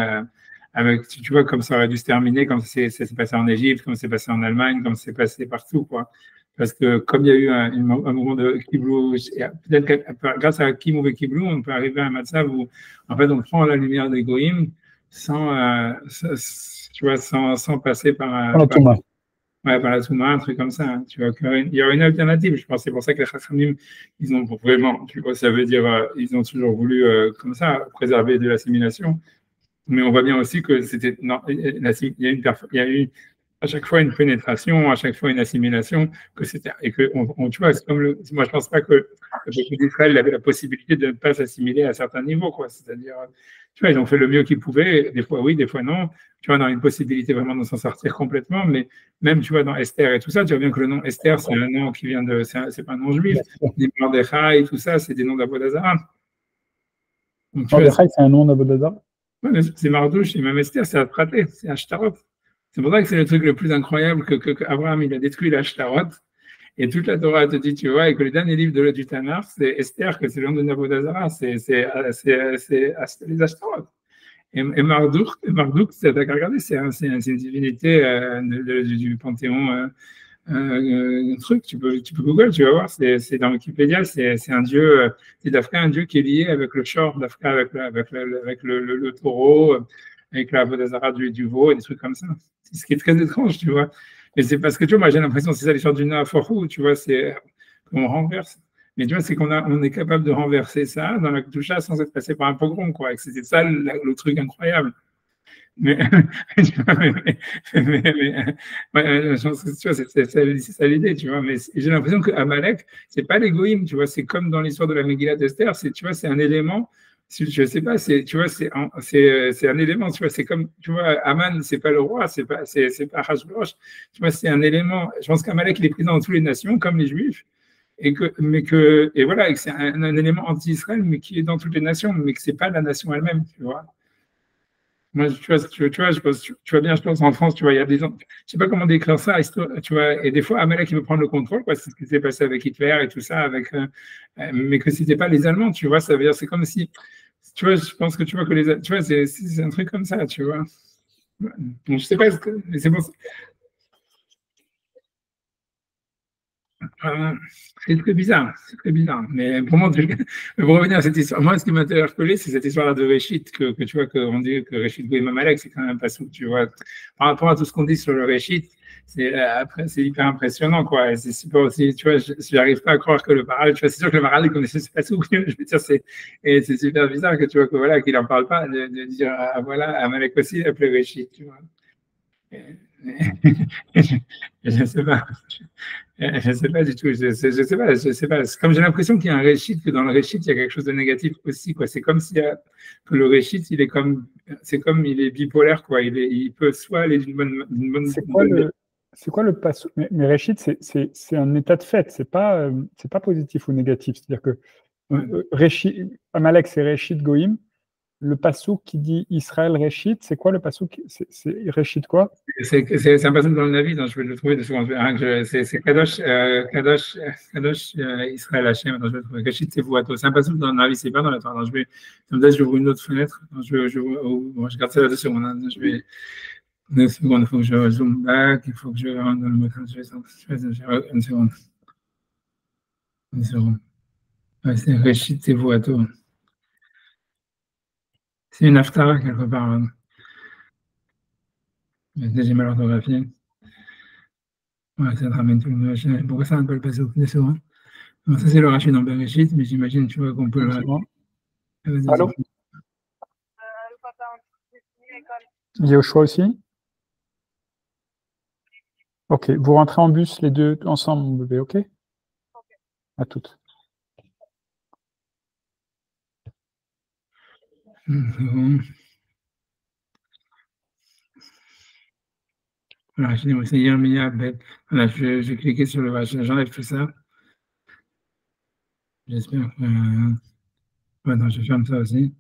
B: tu vois, comme ça aurait dû se terminer, comme ça s'est passé en Égypte, comme c'est passé en Allemagne, comme c'est passé partout, quoi. Parce que comme il y a eu un moment de Kiblou, peut-être que grâce à Kimou et Kiblou, on peut arriver à un matzav où en fait on prend la lumière des goïms sans, tu vois, sans passer par la Touma, un truc comme ça. Hein, tu vois, il y aurait une alternative. Je pense c'est pour ça que les Chachamim, ils ont vraiment, tu vois, ça veut dire, ils ont toujours voulu, comme ça, préserver de l'assimilation. Mais on voit bien aussi que c'était, non, il y a eu à chaque fois une pénétration, à chaque fois une assimilation, que c'était, et que, tu vois, c'est comme moi, je pense pas que le peuple d'Israël avait la possibilité de ne pas s'assimiler à certains niveaux, quoi. C'est-à-dire, tu vois, ils ont fait le mieux qu'ils pouvaient, des fois oui, des fois non. Tu vois, on a une possibilité vraiment de s'en sortir complètement, mais même, tu vois, dans Esther et tout ça, tu vois bien que le nom Esther, c'est un nom qui vient de, c'est pas un nom juif. Les Mordechai et tout ça, c'est des noms d'Avodazara.
A: Mordechai, c'est un nom d'Avodazara.
B: Ouais, c'est Mardouche, et même Esther, c'est Atraté, c'est Ashtarot. C'est pour ça que c'est le truc le plus incroyable que Abraham, il a détruit l'Ashtarot. Et toute la Torah te dit, tu vois, et que le dernier livre du Tanakh, c'est Esther, que c'est le nom de Navodazara, c'est les Ashtarot. Et Marduk, t'as regardé, c'est une divinité du panthéon. Truc, tu peux Google, tu vas voir, c'est dans Wikipédia, c'est un dieu, c'est d'Afrique, un dieu qui est lié avec le shor d'Afrique, avec le taureau, avec la Vodazara du veau et des trucs comme ça. Ce qui est très étrange, tu vois. Mais c'est parce que, tu vois, moi j'ai l'impression que c'est ça l'histoire du Naforou, tu vois, c'est qu'on renverse. Mais tu vois, c'est on est capable de renverser ça dans la Kedusha sans être passé par un pogrom, quoi. Et c'était ça le truc incroyable. Mais, je pense que tu vois, c'est ça l'idée, tu vois. Mais j'ai l'impression que Amalek, c'est pas l'égoïme, tu vois. C'est comme dans l'histoire de la Megillah d'Esther, tu vois, c'est un élément. Je sais pas, tu vois, c'est un élément, tu vois. C'est comme, tu vois, Aman, c'est pas le roi, c'est pas Hachbroch, tu vois, c'est un élément. Je pense qu'Amalek, il est présent dans toutes les nations, comme les Juifs. Et voilà, et que c'est un élément anti-Israël, mais qui est dans toutes les nations, mais que c'est pas la nation elle-même, tu vois. Moi, tu vois bien, je pense en France, tu vois, il y a des gens, je sais pas comment décrire ça, tu vois, et des fois, Amalek, il veut prendre le contrôle, quoi, c'est ce qui s'est passé avec Hitler et tout ça, mais que c'était pas les Allemands, tu vois, ça veut dire, c'est comme si, tu vois, je pense que tu vois que tu vois, c'est un truc comme ça, tu vois. Donc, je sais pas, c'est bon. C'est très bizarre, c'est très bizarre. Mais pour moi, pour revenir à cette histoire, moi, ce qui m'a interpellé, c'est cette histoire-là de Réchit, que tu vois, qu'on dit que Réchit Goïm Amalek, c'est quand même pas sous, tu vois. Par rapport à tout ce qu'on dit sur le Réchit, après, c'est hyper impressionnant, quoi. Et c'est super aussi, tu vois, je n'arrive pas à croire que le Maral, tu vois, c'est sûr que le Maral, il connaissait ce passou, je veux dire, et c'est super bizarre que tu vois, que voilà, qu'il n'en parle pas, de dire, ah, voilà, Amalek aussi appelé Réchit, tu vois. Je ne sais pas. Je ne sais pas du tout. Je sais pas. Comme j'ai l'impression qu'il y a un réchit, que dans le réchit, il y a quelque chose de négatif aussi, quoi. C'est comme si que le réchit, c'est comme il est bipolaire, quoi. Il peut soit aller d'une bonne.
A: C'est quoi le passo? Mais réchit, c'est un état de fait. C'est pas positif ou négatif. C'est-à-dire que Amalek, c'est réchit Goïm. Le passouk qui dit Israël Réchit, c'est quoi le passouk? C'est Réchit quoi?
B: C'est un passouk dans le Navi, donc je vais le trouver de secondes. C'est Kadosh Israël Hachem. Je vais le trouver. Réchit, c'est Vuato. C'est un passouk dans le Navi, c'est pas dans la Torah. Comme ça, j'ouvre une autre fenêtre. Je garde ça là 2 secondes. Hein. Je vais 2 secondes, il faut que je zoome back, il faut que je rentre dans le moteur. Une seconde. Une seconde. Ouais, c'est Réchit, c'est Vuato. C'est une haftara quelque part. Hein. J'ai mal orthographié. Ouais, ça te ramène tout le machin. Pourquoi ça rappelle pas ça au secondes? Ça, c'est le rachid dans Bereshit, mais j'imagine, tu vois, qu'on peut le.
A: Allô? Yoshua aussi? Ok, vous rentrez en bus les deux ensemble, mon bébé, ok? À toutes.
B: Voilà, c'est Yermia Bet. Voilà, je cliqué sur le vache, j'enlève tout ça. J'espère que. Attends, je ferme ça aussi.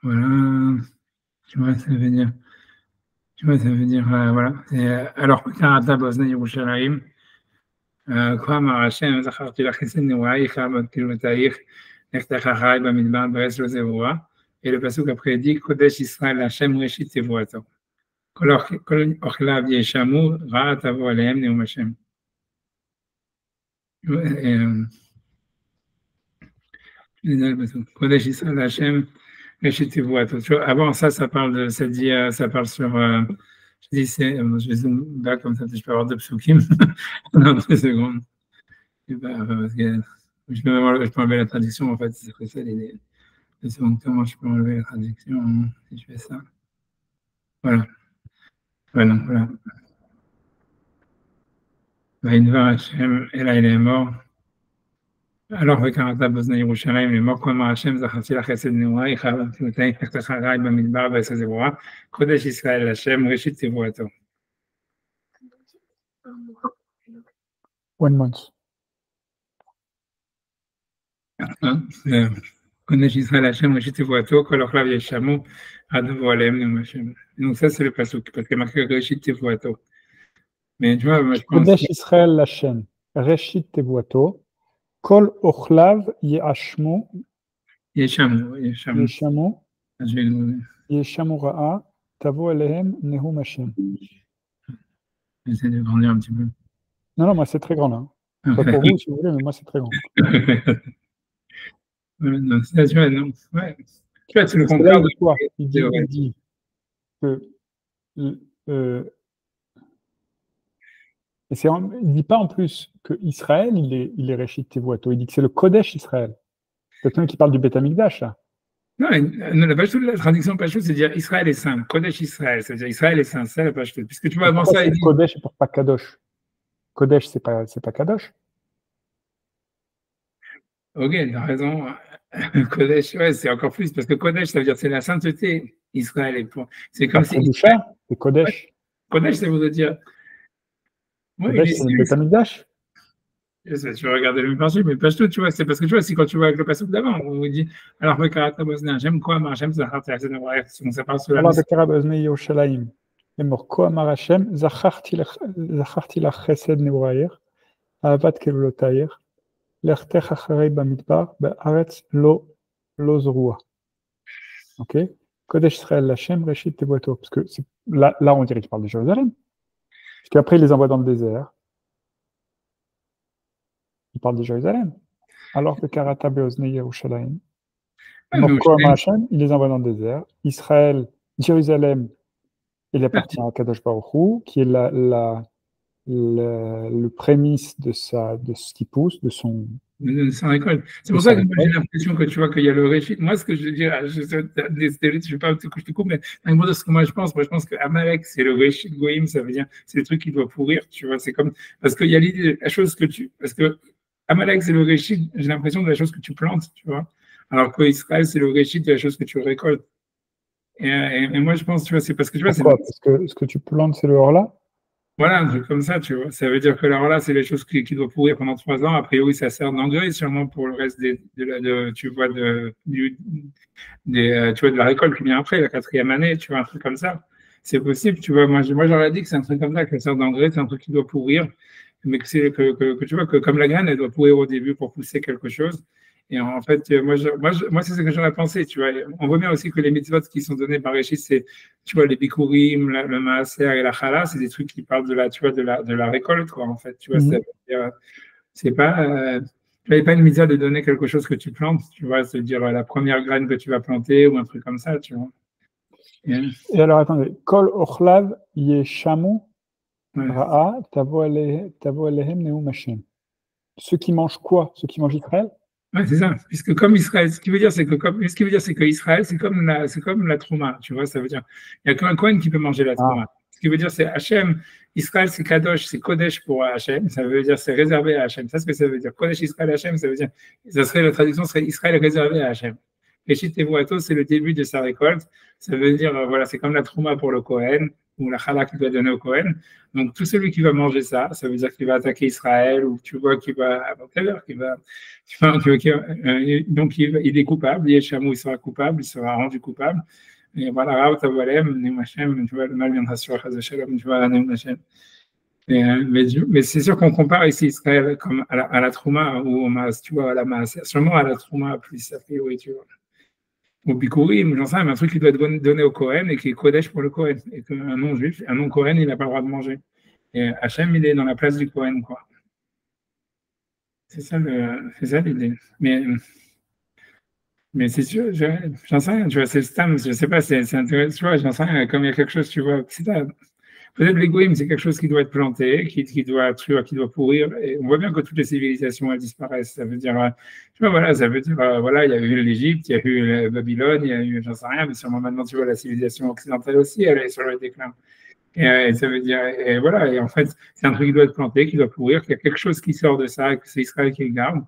B: Voilà. Tu vois, ça veut dire. Tu vois, ça veut dire. Voilà. Alors, Karata Bosna Yerushalayim. Quoi, Marachem, Zacharti la Chesed Newaï, Chabot Kilometaïch, Nechtachachai, Bamidbar, Beres Lozevua. Et le passage après dit Kodesh Israël, Hachem, Reshit Tevuato. Kol Ochlav Yeshamu, Ra'at Avo Alehem, Neum Hashem. Kodesh Israël Hachem, tu vois, avant ça, ça parle de, ça dit, ça parle sur, je dis, je vais zoom back comme ça, je peux avoir deux psukim. Non, 2 secondes. Parce que je peux enlever la traduction, en fait, c'est ça l'idée. 2 secondes, comment je peux enlever la traduction si je fais ça? Voilà. Ouais, donc voilà. Vaïdvar Hachem, et là, il est mort. Alors, וקראת באוזני ירושלים לאמור כה אמר השם זכרתי לך חסד נעוריי חבבתי תחתך רעי במדבר ועשה זבורה קודש ישראל השם ראשית תבואתו.
A: One month.
B: קודש ישראל השם ראשית תבואתו כל אוכליו ישמו עד בוא עליהם נאום השם. Donc ça c'est le pasuk parce qu'il y a marqué ראשית תבואתו. Mais tu vois, moi je pense...
A: קודש ישראל השם ראשית תבואתו כל אוכליו יאשמו ישמו רעה תבוא אליהם נאום השם.
B: J'essaie de grandir un petit peu.
A: Non, moi c'est très grand là. Pas pour vous si vous voulez, mais moi c'est très grand.
B: Non, ça, tu vois, non. Ouais. Tu vois, c'est le contraire de
A: quoi. Il dit que et il ne dit pas en plus que Israël, il est Réchit Tevuato. Il dit que c'est le Kodesh Israël. C'est quelqu'un qui parle du Beth Amikdash, là.
B: Non, la traduction Pashtout, c'est dire Israël est saint. Kodesh Israël, c'est-à-dire Israël est saint. C'est la Pashtout. Puisque tu vois, avant ça, il dit...
A: Kodesh et pour pas Kadosh. Kodesh, c'est pas Kadosh.
B: Ok, tu as raison. Kodesh, ouais, c'est encore plus. Parce que Kodesh, ça veut dire c'est la sainteté. Israël est pour... C'est comme si...
A: C'est Kodesh.
B: Kodesh, ça veut dire...
A: Kodesh, c'est le Beth Amikdash.
B: Tu vas regarder le même passage, mais Pashtout, tu vois, c'est parce que tu vois, c'est quand tu vois avec le passage d'avant, où il dit alors, Bekarata Bosna, j'aime quoi, Marachem, Zacharti Hachem, ça parle sur la.
A: Alors, Bekarata Bosna, Yerushalayim, Emor quoi, Marachem, Zacharti la Chesed Neuraïr, Avat Kelulotaïr, Lertech Acharei Bamidbar, Be'aretz Lo Zroa. Ok? Kodesh Israël, Hachem, Réchit Tevuato. Parce que là, on dirait qu'il parle de Jérusalem. Parce qu'après, il les envoie dans le désert. Il parle de Jérusalem. Alors que Karata Beozne Yerushalayim, il les envoie dans le désert. Israël, Jérusalem, il appartient à Kadosh Baruch Hu, qui est le prémisse de ce qui pousse, de son
B: récolte. C'est pour ça que j'ai l'impression que tu vois qu'il y a le réchit. Moi, ce que je veux dire, je ne vais pas te couper, mais ce que moi je pense que Amalek, c'est le réchit de Goïm, ça veut dire, c'est le truc qui doit pourrir, tu vois, c'est comme, parce qu'il y a l'idée, la chose que parce que Amalek, c'est le réchit, j'ai l'impression, de la chose que tu plantes, tu vois, alors que Israël, c'est le réchit de la chose que tu récoltes. Et moi, je pense, tu vois, c'est parce que tu vois,
A: pourquoi? Parce que ce que tu plantes, c'est le hors-là?
B: Voilà, un truc comme ça, tu vois. Ça veut dire que là, c'est les choses qui doivent pourrir pendant 3 ans. A priori, ça sert d'engrais sûrement pour le reste tu vois, de la récolte qui vient après, la 4e année, tu vois, un truc comme ça. C'est possible, tu vois. Moi, j'aurais dit que c'est un truc comme ça, que ça sert d'engrais, c'est un truc qui doit pourrir, mais que tu vois, que comme la graine, elle doit pourrir au début pour pousser quelque chose. Et en fait, moi c'est ce que j'aurais pensé, tu vois. On voit bien aussi que les mitzvot qui sont donnés par Réchit, c'est, tu vois, les bikurim, le maaser et la chala, c'est des trucs qui parlent de la récolte, quoi, en fait, tu vois. C'est pas, tu n'avais pas une mitzvah de donner quelque chose que tu plantes, tu vois, c'est-à-dire la première graine que tu vas planter ou un truc comme ça, tu vois.
A: Et alors, attendez, Kol ochlav yeshamu ra'a tavo alehem neum Hashem. Ceux qui mangent quoi? Ceux qui mangent Israël?
B: Ouais, c'est ça. Puisque comme Israël, ce qui veut dire, c'est que Israël, c'est comme la trouma, tu vois, ça veut dire, il n'y a qu'un Kohen qui peut manger la trouma. Ce qui veut dire, c'est Hachem, Israël, c'est Kadosh, c'est Kodesh pour Hachem, ça veut dire, c'est réservé à Hachem. Ça, ce que ça veut dire. Kodesh, Israël, Hachem, ça veut dire, la traduction serait Israël réservé à Hachem. Réchit Tevuato, c'est le début de sa récolte. Ça veut dire, voilà, c'est comme la trouma pour le Kohen, ou la chala qu'il doit donner au Kohen. Donc, tout celui qui va manger ça veut dire qu'il va attaquer Israël, ou tu vois qu'il va, donc il est coupable, Yeshamou, il sera coupable, il sera rendu coupable. Et voilà, tu vois, le mal viendra sur Shalom, tu vois, mais c'est sûr qu'on compare ici Israël comme à la Trouma ou au Maas, tu vois, à la Maas, sûrement à la Trouma plus, a priori, tu vois. Au Bikurim, j'en sais, un truc qui doit être donné au Kohen et qui est Kodesh pour le Kohen. Et qu'un non-juif, un non-Kohen, il n'a pas le droit de manger. Et Hachem, il est dans la place du Kohen, quoi. c'est ça l'idée. Mais c'est sûr, j'en sais rien, tu vois, c'est le stam, je sais pas, c'est intéressant, tu vois, j'en sais rien, comme il y a quelque chose, tu vois, peut-être l'égoïsme, c'est quelque chose qui doit être planté, qui doit, tu vois, qui doit pourrir, et on voit bien que toutes les civilisations, elles disparaissent, ça veut dire, tu vois, voilà, ça veut dire, voilà, il y a eu l'Égypte, il y a eu la Babylone, il y a eu, j'en sais rien, mais sûrement maintenant, tu vois, la civilisation occidentale aussi, elle est sur le déclin. Et ça veut dire, et voilà, et en fait, c'est un truc qui doit être planté, qui doit pourrir, qu'il y a quelque chose qui sort de ça, que c'est Israël qui le garde.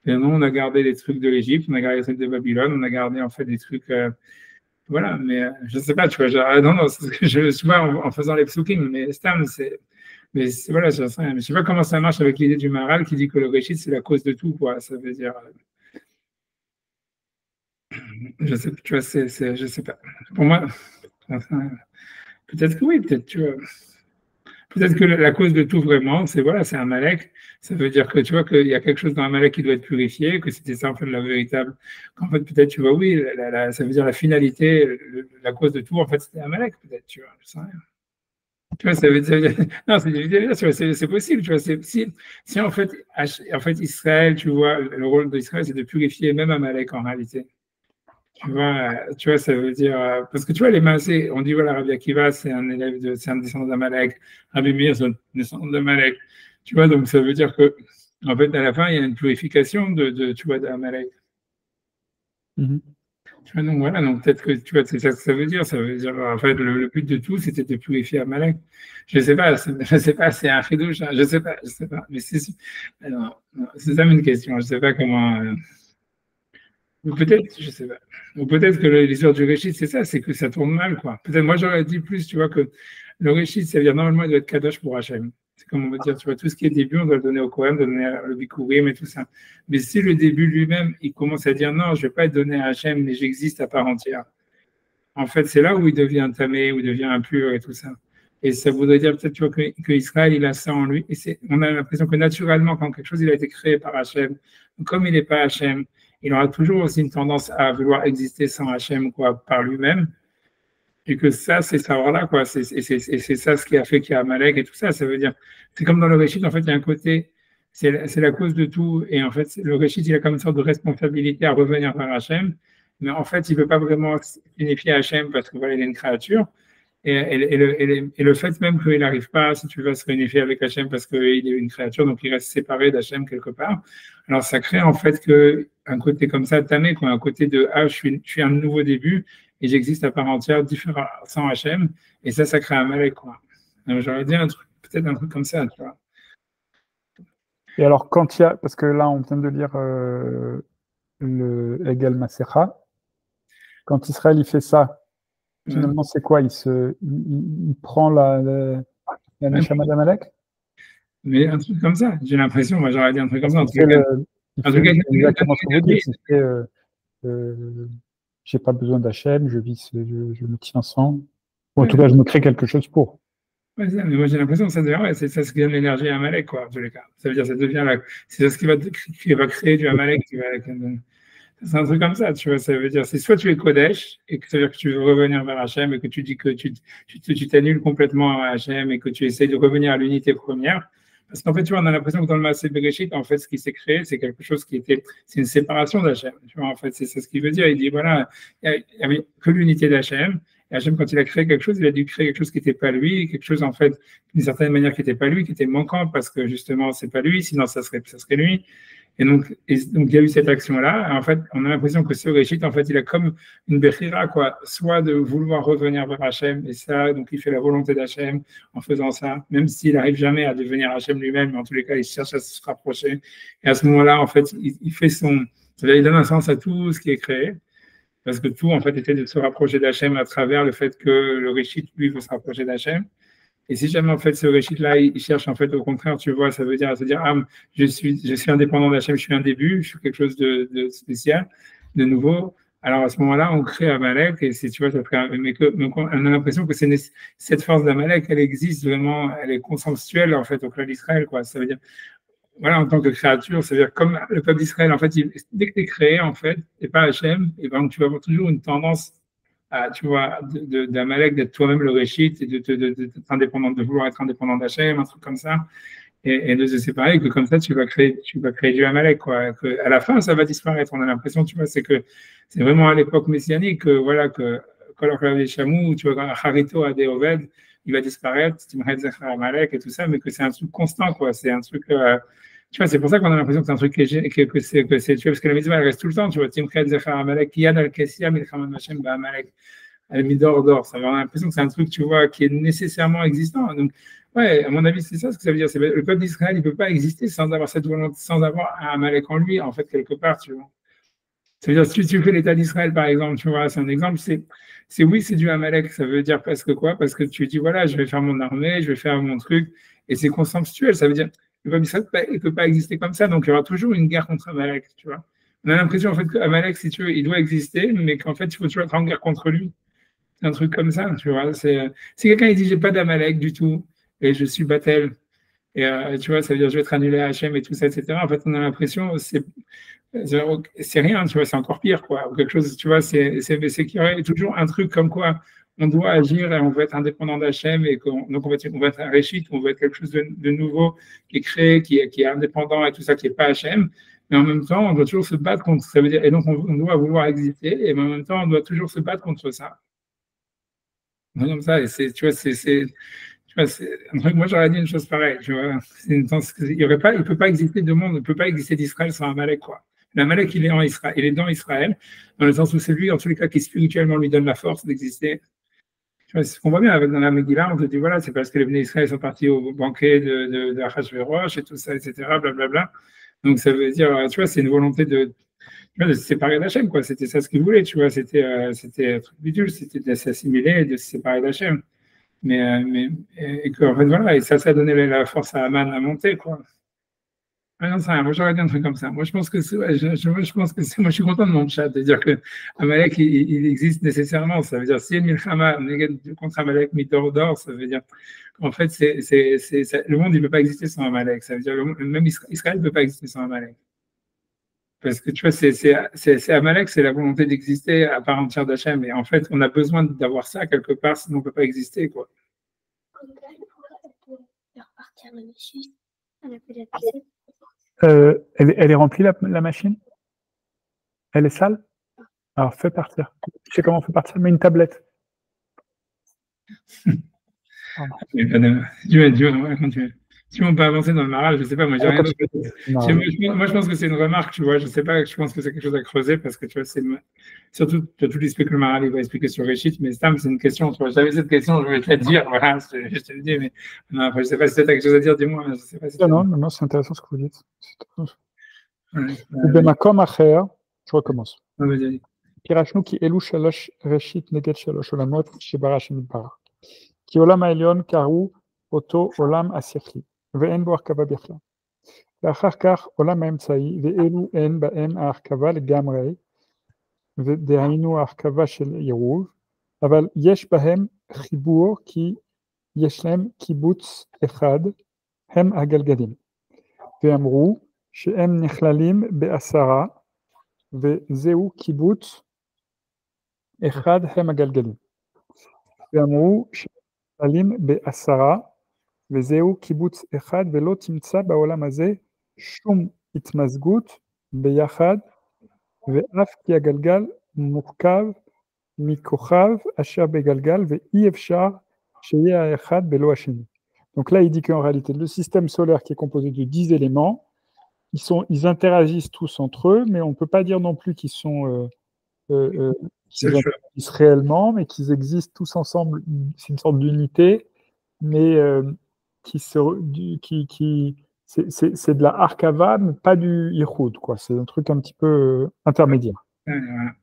B: Et nous, on a gardé des trucs de l'Égypte, on a gardé des trucs de Babylone, on a gardé en fait des trucs, voilà, mais je sais pas, tu vois, non, non, c'est ce que je vois en faisant les psukim, mais Stam, voilà, je sais pas comment ça marche avec l'idée du Maharal qui dit que le Réchit, c'est la cause de tout, quoi, ça veut dire, je sais, tu vois, je sais pas. Pour moi, peut-être que oui, peut-être, tu vois. Peut-être que la cause de tout vraiment, c'est voilà, c'est un Amalek. Ça veut dire que tu vois qu'il y a quelque chose dans Amalek qui doit être purifié, que c'était ça en fait la véritable. Qu'en fait peut-être tu vois oui, ça veut dire la finalité, la cause de tout en fait c'était Amalek peut-être tu vois. Je sais rien. Tu vois ça veut dire non c'est possible tu vois si en fait Israël tu vois le rôle d'Israël c'est de purifier même Amalek en réalité. Tu vois, ça veut dire. Parce que tu vois, les Maasé, on dit, voilà, Rabbi Akiva, c'est un descendant d'Amalek. Rabbi Meir, c'est un descendant d'Amalek. Tu vois, donc ça veut dire que, en fait, à la fin, il y a une purification tu vois, d'Amalek.
A: Mhm.
B: Tu vois, donc voilà, donc peut-être que, tu vois, c'est ça que ça veut dire. Ça veut dire, en fait, le but de tout, c'était de purifier Amalek. Je sais pas, je sais pas, c'est un chidouche, hein, je sais pas, mais c'est ça une question. Je sais pas comment. Ou peut-être, je sais pas. Ou peut-être que l'histoire du réchit, c'est ça, c'est que ça tourne mal, quoi. Peut-être, moi, j'aurais dit plus, tu vois, que le réchit, ça veut dire normalement, il doit être kadosh pour Hachem. C'est comme on va dire, tu vois, tout ce qui est début, on doit le donner au Kohen, donner le bikurim et tout ça. Mais si le début lui-même, il commence à dire non, je ne vais pas être donné à Hachem, mais j'existe à part entière. En fait, c'est là où il devient tamé, où il devient impur et tout ça. Et ça voudrait dire peut-être, tu vois, que Israël, il a ça en lui. Et on a l'impression que naturellement, quand quelque chose, il a été créé par Hachem, comme il n'est pas Hachem, il aura toujours aussi une tendance à vouloir exister sans Hachem, quoi, par lui-même. Et que ça, c'est savoir-là, quoi. C'est ça ce qui a fait qu'il y a Amalek et tout ça. Ça veut dire, c'est comme dans le Réchit, en fait, il y a un côté, c'est la cause de tout. Et en fait, le Réchit, il a comme une sorte de responsabilité à revenir vers Hachem. Mais en fait, il ne veut pas vraiment signifier Hachem parce que voilà, il est une créature. Et le fait même qu'il n'arrive pas, si tu veux, à se réunifier avec Hachem parce qu'il est une créature, donc il reste séparé d'Hachem quelque part. Alors ça crée en fait un côté comme ça, tamé, quoi, un côté de ah, je suis un nouveau début et j'existe à part entière, différent, sans Hachem. Et ça crée un mal, quoi. J'aurais dit peut-être un truc comme ça, tu vois.
A: Et alors, quand il y a, parce que là, on vient de lire le Egel Masecha, quand Israël il fait ça, finalement, c'est quoi? Il prend la Neshama d'Amalek?
B: Mais un truc comme ça, j'ai l'impression, moi j'aurais dit un truc comme ça.
A: Il fait exactement ce que vous dites. J'ai pas besoin d'Hachem, je me tiens sans. Ou en tout cas, je me crée quelque chose pour.
B: Ouais, mais moi j'ai l'impression que ça devient, c'est ça ce qui donne l'énergie à Amalek, quoi, en tous les cas. Ça veut dire, c'est ce qui va créer du Amalek. C'est un truc comme ça, tu vois. Ça veut dire, c'est soit tu es Kodesh, et que ça veut dire que tu veux revenir vers Hachem, et que tu dis que tu t'annules complètement à Hachem, et que tu essaies de revenir à l'unité première. Parce qu'en fait, tu vois, on a l'impression que dans le Maaseh Bereshit, en fait, ce qui s'est créé, c'est quelque chose c'est une séparation d'Hachem. Tu vois, en fait, c'est ce qu'il veut dire. Il dit, voilà, il n'y avait que l'unité d'Hachem. Et Hachem, quand il a créé quelque chose, il a dû créer quelque chose qui n'était pas lui, quelque chose, en fait, d'une certaine manière qui n'était pas lui, qui était manquant, parce que justement, c'est pas lui, sinon ça serait lui. Et donc, il y a eu cette action-là. En fait, on a l'impression que ce Réchit, en fait, il a comme une bechira, quoi. Soit de vouloir revenir vers Hachem, et ça, donc il fait la volonté d'Hachem en faisant ça, même s'il n'arrive jamais à devenir Hachem lui-même, mais en tous les cas, il cherche à se rapprocher. Et à ce moment-là, en fait, il fait il donne un sens à tout ce qui est créé. Parce que tout, en fait, était de se rapprocher d'Hachem à travers le fait que le Réchit, lui, veut se rapprocher d'Hachem. Et si jamais, en fait, ce Réchit-là, il cherche, en fait, au contraire, tu vois, ça veut dire se dire, ah, je suis indépendant d'Hachem, je suis un début, je suis quelque chose de spécial, de nouveau. Alors, à ce moment-là, on crée Amalek, et tu vois, mais on a l'impression que cette force d'Amalek, elle existe vraiment, elle est consensuelle, en fait, au clan d'Israël, quoi. Ça veut dire, voilà, en tant que créature, ça veut dire comme le peuple d'Israël, en fait, dès que tu es créé, en fait, et pas Hachem, et ben, tu vas avoir toujours une tendance tu vois, d'Amalek, d'être toi-même le Réchit et d'être indépendant, de vouloir être indépendant d'Hachem, un truc comme ça. et de se séparer, que comme ça, tu vas créer du Amalek, quoi. Que à la fin, ça va disparaître. On a l'impression, tu vois, c'est vraiment à l'époque messianique que, voilà, que quand les Chamou, tu vois, quand Harito a des Oved, il va disparaître, Timret Zechar Amalek et tout ça, mais que c'est un truc constant, quoi. C'est un truc, tu vois, c'est pour ça qu'on a l'impression que c'est un truc tu vois, parce que la mitzvah, elle reste tout le temps, tu vois, Timret Zechar Amalek, Yad al-Kessia, Milchaman Hashem, Amalek, Midor, ça, on a l'impression que c'est un truc, tu vois, qui est nécessairement existant. Donc, ouais, à mon avis, c'est ça ce que ça veut dire. Le peuple d'Israël, il ne peut pas exister sans avoir cette volonté, sans avoir un Amalek en lui, en fait, quelque part, tu vois. Ça veut dire, si tu fais l'État d'Israël, par exemple, tu vois, c'est un exemple, oui, c'est du Amalek. Ça veut dire parce que quoi? Parce que tu dis, voilà, je vais faire mon armée, je vais faire mon truc, et c'est consensuel. Ça veut dire, le peuple d'Israël, il ne peut pas exister comme ça, donc il y aura toujours une guerre contre Amalek, tu vois. On a l'impression, en fait, qu'Amalek, si tu veux, il doit exister, mais qu'en fait, il faut toujours être en guerre contre lui. C'est un truc comme ça, tu vois. Si quelqu'un il dit, j'ai pas d'Amalek du tout, et je suis Batel, et tu vois, ça veut dire, je vais être annulé à Hachem et tout ça, etc. En fait, on a l'impression, c'est rien, tu vois, c'est encore pire, quoi. Ou quelque chose, tu vois, c'est qu'il y aurait toujours un truc comme quoi on doit agir et on veut être indépendant d'Hachem et donc on va être un réchit, on veut être quelque chose de nouveau qui est créé, qui est indépendant et tout ça, qui n'est pas Hachem. Mais en même temps, on doit toujours se battre contre ça. Veut dire, et donc, on doit vouloir exister, et en même temps, on doit toujours se battre contre ça. Comme ça, et tu vois, tu vois, moi, j'aurais dit une chose pareille, tu vois. Il ne peut pas exister de monde, il ne peut pas exister d'Israël sans Amalek, quoi. L'Amalek, il est en Israël, il est dans Israël, dans le sens où c'est lui, en tous les cas, qui spirituellement lui donne la force d'exister. Tu vois, c'est ce qu'on voit bien avec dans la Megillah, on te dit, voilà, c'est parce que les Bnei Israël sont partis au banquet de Achashverosh et tout ça, etc., blablabla. Donc, ça veut dire, tu vois, c'est une volonté de se séparer d'Hachem, quoi. C'était ça ce qu'il voulait, tu vois. C'était un truc bidule, c'était de s'assimiler et de se séparer d'Hachem. Et que, en fait, voilà, et ça a donné la force à Aman à monter, quoi. Ah non, ça, moi j'aurais dit un truc comme ça. Moi je pense que ouais, je pense que moi je suis content de mon chat, de dire que Amalek il existe nécessairement. Ça veut dire si Milchama contre Amalek Midor, ça veut dire qu'en fait le monde il ne peut pas exister sans Amalek. Ça veut dire même Israël ne peut pas exister sans Amalek. Parce que tu vois, c'est Amalek, c'est la volonté d'exister à part entière d'Hachem. Et en fait, on a besoin d'avoir ça quelque part, sinon on ne peut pas exister, quoi.
A: Elle est remplie, la machine? Elle est sale? Alors, fais partir. Tu sais comment on fait partir? Mets une tablette.
B: Si on peut avancer dans le maral, je ne sais pas, moi j'ai rien d'autre. Moi je pense que c'est une remarque, tu vois, je sais pas, je pense que c'est quelque chose à creuser parce que tu vois, surtout, tu as tout l'expliqué que le maral il va expliquer sur Réchit, mais Stam, c'est une question, tu vois, j'avais cette question, je vais te la dire, voilà, je te le dis, mais non, après, je ne sais pas si tu as quelque chose à dire, dis-moi, je sais pas si
A: non, c'est intéressant ce que vous dites. Bemakom acher, je recommence. Pirashnu ki elu shalosh reshit neged shalosh olamot shebara shemidbarach. כי עולם העליון קראו אותו עולם השכלי, ואין בו הרכבה בכלל. ואחר כך עולם האמצעי, ואלו אין בהם ההרכבה לגמרי, ודהיינו ההרכבה של עירוב, אבל יש בהם חיבור כי יש להם קיבוץ אחד, הם הגלגלים. ואמרו שהם נכללים בעשרה, וזהו קיבוץ אחד, הם הגלגלים. ואמרו נכללים בעשרה, וזהו קיבוץ אחד, ולא תמצא בעולם הזה שום התמזגות ביחד, ואף כי הגלגל מורכב מכוכב אשר בגלגל, ואי אפשר שיהיה האחד בלא השני. Donc là, il dit qu'en réalité, le système solaire qui est composé de 10 éléments, ils interagissent tous entre eux, mais on ne peut pas dire non plus qu'ils sont qu'ils existent réellement, mais qu'ils existent tous ensemble. C'est une sorte d'unité, mais c'est de la Arkava, mais pas du Ihoud, quoi. C'est un truc un petit peu intermédiaire.
B: Voilà.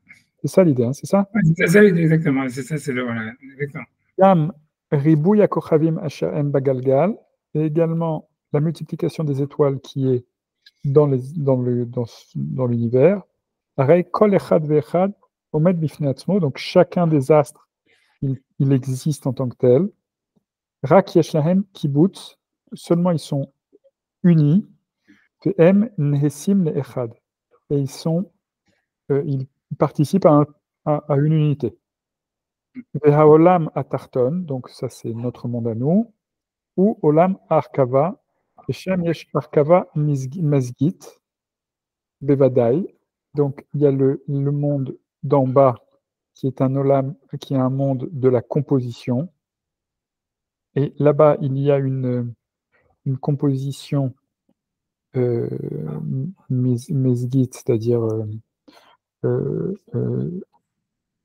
A: C'est ça l'idée, hein, c'est ça?
B: Oui, c'est ça l'idée, exactement. C'est ça, c'est le voilà, exactement.
A: Yam Ribouya Kochavim Ashaem Bagalgal, et également la multiplication des étoiles qui est dans l'univers. Pareil, Kol Echad Ve'echad Omed Bifnei Atzmo, donc chacun des astres, il existe en tant que tel. Rak Yesh Lahem Kibbutz, seulement ils sont unis. Ve'em Nehesim Le'echad, et ils participent à une unité. Ve'haolam Atarton, donc ça c'est notre monde à nous, ou Olam Arkava, Shem yesh arkava mazgit bevadai. Donc, il y a le monde d'en bas qui est un olam, qui est un monde de la composition. Et là-bas, il y a une composition mesgit, c'est-à-dire,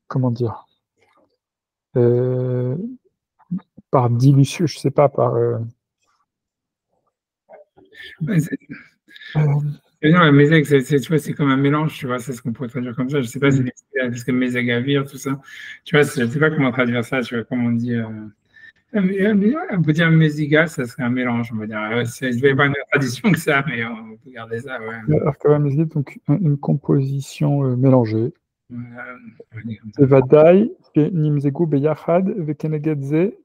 A: comment dire, par dilution, je ne sais pas, par...
B: non, Mézeg, tu vois, c'est comme un mélange, tu vois, c'est ce qu'on pourrait traduire comme ça. Je ne sais pas si c'est parce que Mézeg Avir, tout ça. Tu vois, je ne sais pas comment traduire ça, tu vois, comment on dit. On peut dire Méziga, ça serait un mélange, on va dire. Je ne vais pas une tradition que ça, mais on peut garder ça, ouais.
A: Arkava Mesgit, donc une composition mélangée.
B: Et
A: Vadaï, Nimzegu Beyachad, Vekeneged Ze,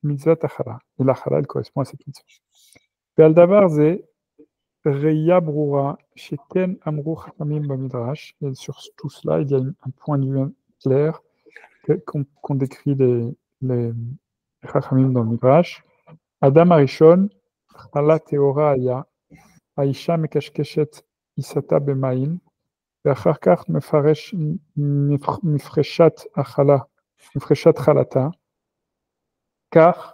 A: Mitzvah Achara. Et l'Achara, elle correspond à cette mitzvah. Ve'al Ze, Reya Brura, Sheken Amru Chachamim Bamidrash. Et sur tout cela, il y a un point de vue clair qu'on décrit les Chachamim dans le Midrash. Adam Arishon, Chala Teora Aya, Aisha Mekashkeshet Isata Bemaim, ואחר כך מפרש מפרשת חלתה, כך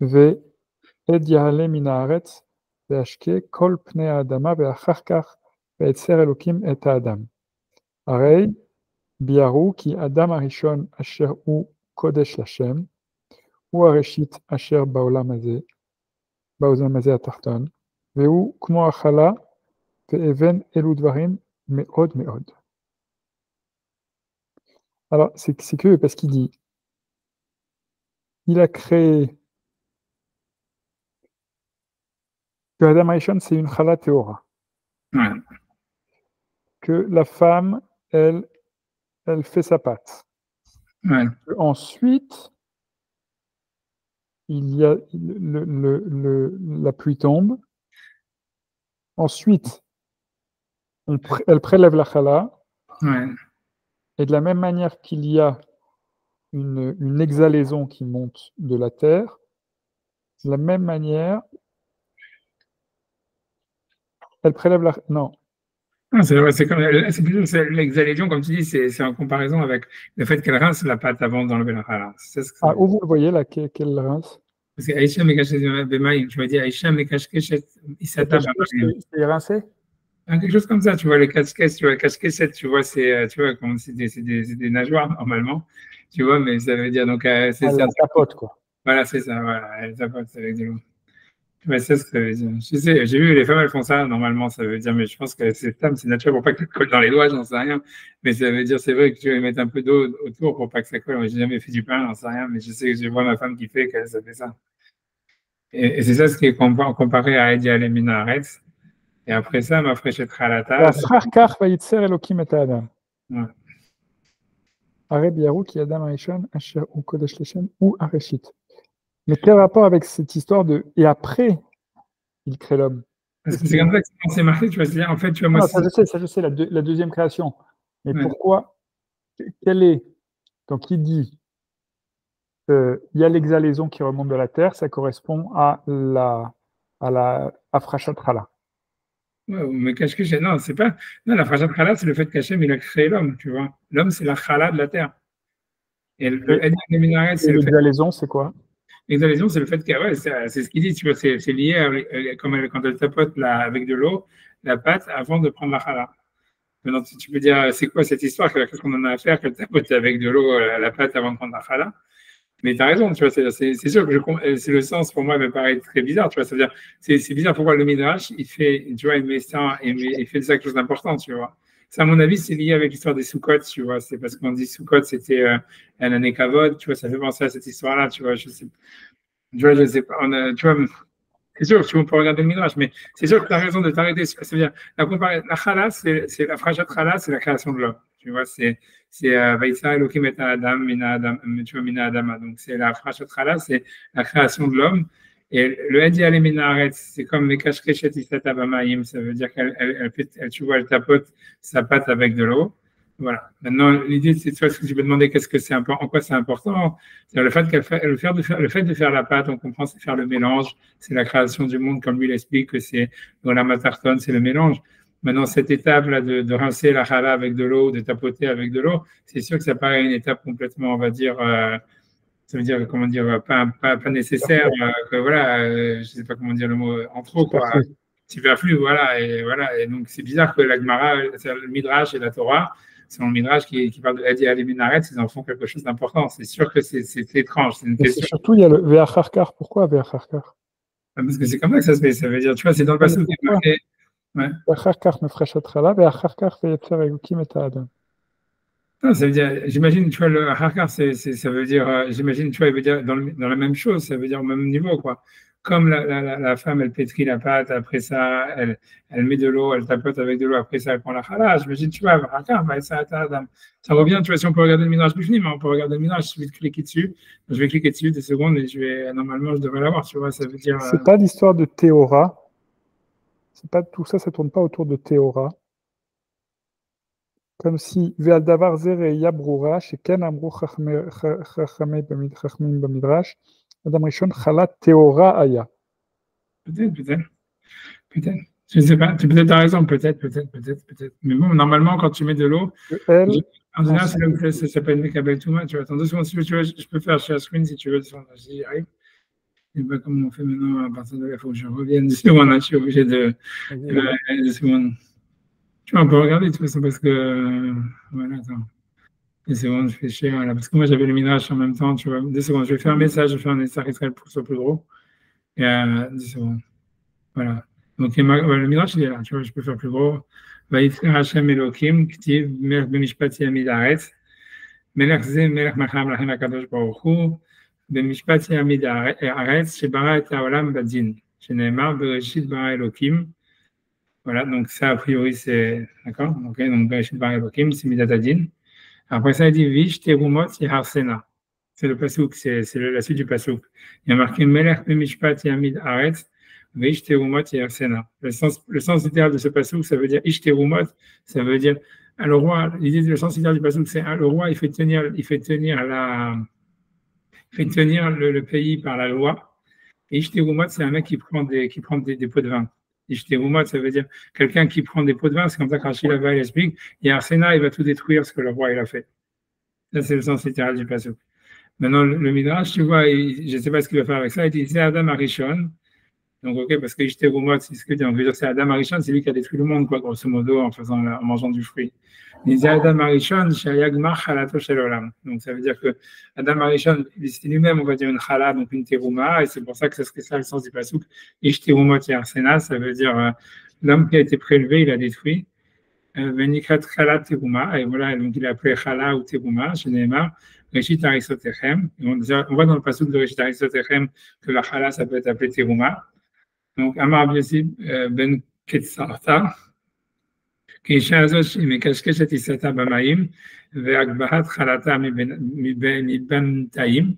A: ועד יעלה מן הארץ וישקה כל פני האדמה ואחר כך ויצר אלוקים את האדם. הרי ביארו כי אדם הראשון אשר הוא קודש לשם, הוא הראשית אשר בעולם הזה התחתון, והוא כמו החלה ואבן אלו דברים מאוד מאוד. Alors, c'est curieux parce qu'il dit, il a créé que Adam Arishon, c'est une chala théora.
B: Ouais.
A: Que la femme, elle fait sa pâte.
B: Ouais.
A: Ensuite, il y a la pluie tombe. Ensuite, elle prélève la chala.
B: Ouais.
A: Et de la même manière qu'il y a une exhalaison qui monte de la terre, de la même manière, elle prélève la... Non.
B: Non, c'est plutôt l'exhalaison, comme tu dis, c'est en comparaison avec le fait qu'elle rince la pâte avant d'enlever la chala.
A: Ah, où vous le voyez là, qu'elle rince?
B: Parce que Aïcha Mekashkeshet Bemaim, tu vas dire Aïcha Mekashkeshet Isata Bemaim.
A: C'est rincé?
B: Quelque chose comme ça, tu vois, les casquettes, tu vois, casquettes, tu vois, c'est des nageoires normalement, tu vois, mais ça veut dire donc c'est
A: ça tapote quoi.
B: Voilà, c'est ça, voilà, elle tapote avec de l'eau. Ouais, c'est ce que ça veut dire. Je sais, j'ai vu les femmes elles font ça normalement, ça veut dire, mais je pense que c'est naturel pour pas que ça colle dans les doigts, j'en sais rien. Mais ça veut dire, c'est vrai que tu vas mettre un peu d'eau autour pour pas que ça colle. Moi, j'ai jamais fait du pain, j'en sais rien, mais je sais que je vois ma femme qui fait qu'elle ça fait ça. Et c'est ça ce qui est comparé à Edia Lemina Aretz. Et après ça, ma fraîche Khalata.
A: Mais quel rapport avec cette histoire de et après il crée l'homme?
B: Parce que c'est comme ça que c'est marqué, tu vas se dire, en fait, tu vois, moi.
A: Non, ça je sais, la deuxième création. Mais pourquoi? Quelle est? Donc il dit il y a l'exhalaison qui remonte de la terre, ça correspond à la Afrashat Chala.
B: Ouais, mais Kashkesh, non, c'est pas. Non, la Afrashat Chala, c'est le fait qu'Hachem, il a créé l'homme, tu vois. L'homme, c'est la Chala de la terre. Et le Ed Minaret, c'est le fait.
A: L'exhalaison, c'est quoi?
B: L'exhalaison, c'est le fait que, ouais, c'est ce qu'il dit, tu vois, c'est lié à, comme quand elle tapote avec de l'eau, la pâte avant de prendre la Chala. Maintenant, tu peux dire, c'est quoi cette histoire? Qu'est-ce qu'on en a à faire qu'elle tapote avec de l'eau la pâte avant de prendre la Chala? Mais tu as raison, tu vois, c'est sûr que c'est le sens pour moi me paraît très bizarre, tu vois, c'est-à-dire c'est bizarre pourquoi le Midrash il fait, tu vois, il met ça, il fait de ça quelque chose d'important, tu vois. Ça, à mon avis, c'est lié avec l'histoire des Sukkot, tu vois, c'est parce qu'on dit Sukkot, c'était un année Kavod, tu vois, ça fait penser à cette histoire-là, tu vois, je sais pas, tu vois, c'est sûr, tu peux regarder le Midrash, mais c'est sûr que tu as raison de t'arrêter. C'est-à-dire, la Chala, c'est la Frachat Chala, c'est la création de l'homme. Tu vois, c'est Vaïtsa Elohim et Adam, Mina Adam, tu vois, Mina Adama. Donc, c'est la Frachat Chala, c'est la création de l'homme. Et le Edi Ale Mina Aretz, c'est comme Mekash Keshet Isata Bamaim, ça veut dire qu'elle, tu vois, elle tapote sa pâte avec de l'eau. Voilà. Maintenant, l'idée, c'est ce que tu peux demander, qu'est-ce que c'est important, en quoi c'est important. C'est le fait de faire la pâte, on comprend, c'est faire le mélange, c'est la création du monde, comme lui l'explique, que c'est dans la matartone, c'est le mélange. Maintenant, cette étape-là de rincer la challah avec de l'eau, de tapoter avec de l'eau, c'est sûr que ça paraît une étape complètement, on va dire, ça veut dire, comment dire, pas nécessaire, que voilà, je sais pas comment dire le mot, en trop, quoi. Superflu, voilà. Et donc, c'est bizarre que la Gemara, le Midrash et la Torah, c'est le Midrash qui parle de Adi Ali Minaret, ils en font quelque chose d'important. C'est sûr que c'est étrange. C'est une question.
A: Surtout, il y a le Ve'acharkar. Pourquoi Ve'acharkar?
B: Parce que c'est comme ça que ça se fait. Ça veut dire, tu vois, c'est dans le passé où il marqué.
A: Ve'acharkar mefreshatchala, Ve'acharkar ve'yetzer elokim et ha'adam.
B: Non, ça veut dire, j'imagine, tu vois, le Harkar, ça veut dire, j'imagine, tu vois, il veut dire dans la même chose, ça veut dire au même niveau, quoi. Comme la femme, elle pétrit la pâte, après ça, elle met de l'eau, elle tapote avec de l'eau, après ça, elle prend la challah. J'imagine, tu vois, Harkar, ça revient, tu vois, si on peut regarder le Midrash plus fini, mais on peut regarder le Midrash, je vais cliquer dessus, je vais cliquer dessus 2 secondes et normalement, je devrais l'avoir, tu vois, ça veut dire.
A: C'est pas l'histoire de Théora. C'est pas tout ça, ça tourne pas autour de Théora. Comme si Ve'adavar zere yabrura, sheken amru chachamim bamidrash, Adam Rishon chala Théora aya.
B: Peut-être. Je ne sais pas, peut-être tu as raison, peut-être. Mais bon, normalement, quand tu mets de l'eau, en général, c'est là où ça s'appelle Mekabel Touma. Tu vois, attends 2 secondes, si tu veux, je peux faire share screen si tu veux, j'y arrive. Je ne sais pas comment on fait maintenant, à partir de là, il faut que je revienne 2 secondes, je suis obligé de. 2 secondes. Tu vois, on peut regarder de toute façon, parce que. Voilà, attends. 2 secondes, je fais share, là, parce que moi, j'avais le Midrash en même temps, tu vois. 2 secondes, je vais faire un message, je vais faire un message Israël pour que ce soit plus drôle. Et 2 secondes. Voilà. Donc, le Midrash, il est là, tu vois, je peux faire plus gros. Vaïtzer Hashem Elohim, Ktiv, Melech Bemishpat Yamid Haaretz, Melech Ze, Melech Macham Lachem HaKadosh Baruch Hu, Bemishpat Yamid Haaretz, Shebara et Haolam Badin, Sheneemar Bereshit Bara Elohim. Voilà, donc ça, a priori, c'est. D'accord? Donc Bereshit Bara Elohim, c'est Midat Adin. Après ça, il dit Vish Terumot Yeharsena. C'est le pasouk, c'est la suite du pasouk. Il y a marqué Melech Bemishpat Yamid Haaretz. Le sens littéral de ce passouk, ça veut dire Ishterumot, ça veut dire le roi. L'idée le sens littéral du passouk, c'est le roi, il fait tenir le pays par la loi. Et Ishterumot, c'est un mec qui prend des pots de vin. Ishterumot, ça veut dire quelqu'un qui prend des pots de vin. C'est comme ça qu'Archie là-bas, il explique. Il y a Arsena, il va tout détruire ce que le roi il a fait. Ça, c'est le sens littéral du passouk. Maintenant, le Midrash, tu vois, je ne sais pas ce qu'il va faire avec ça. Il dit c'est Adam Arishon. Donc, ok, parce que Ishterumot, c'est ce que dit. On veut dire c'est Adam Arishon, c'est lui qui a détruit le monde, quoi, grosso modo, en mangeant du fruit. Il dit Adam Arishon, Shayagmar Chalato Shel Olam. Donc, ça veut dire que Adam Arishon, c'est lui-même, on va dire une chala, donc une terouma, et c'est pour ça que c'est ça le sens du pasouk. Ishterumot Yarsena, ça veut dire l'homme qui a été prélevé, il a détruit. Venikrat Chala Terouma, et voilà, donc il a appelé Chala ou Terouma, Sheneemar. Reshit Arisotechem. On voit dans le pasouk de Reshit Arisotechem que la chala, ça peut être appelé terouma. Donc, Amar Yosib ben Ketzarta, qui azot mekashkeshet isata b'mayim, ve'agbahat chalata miben taim.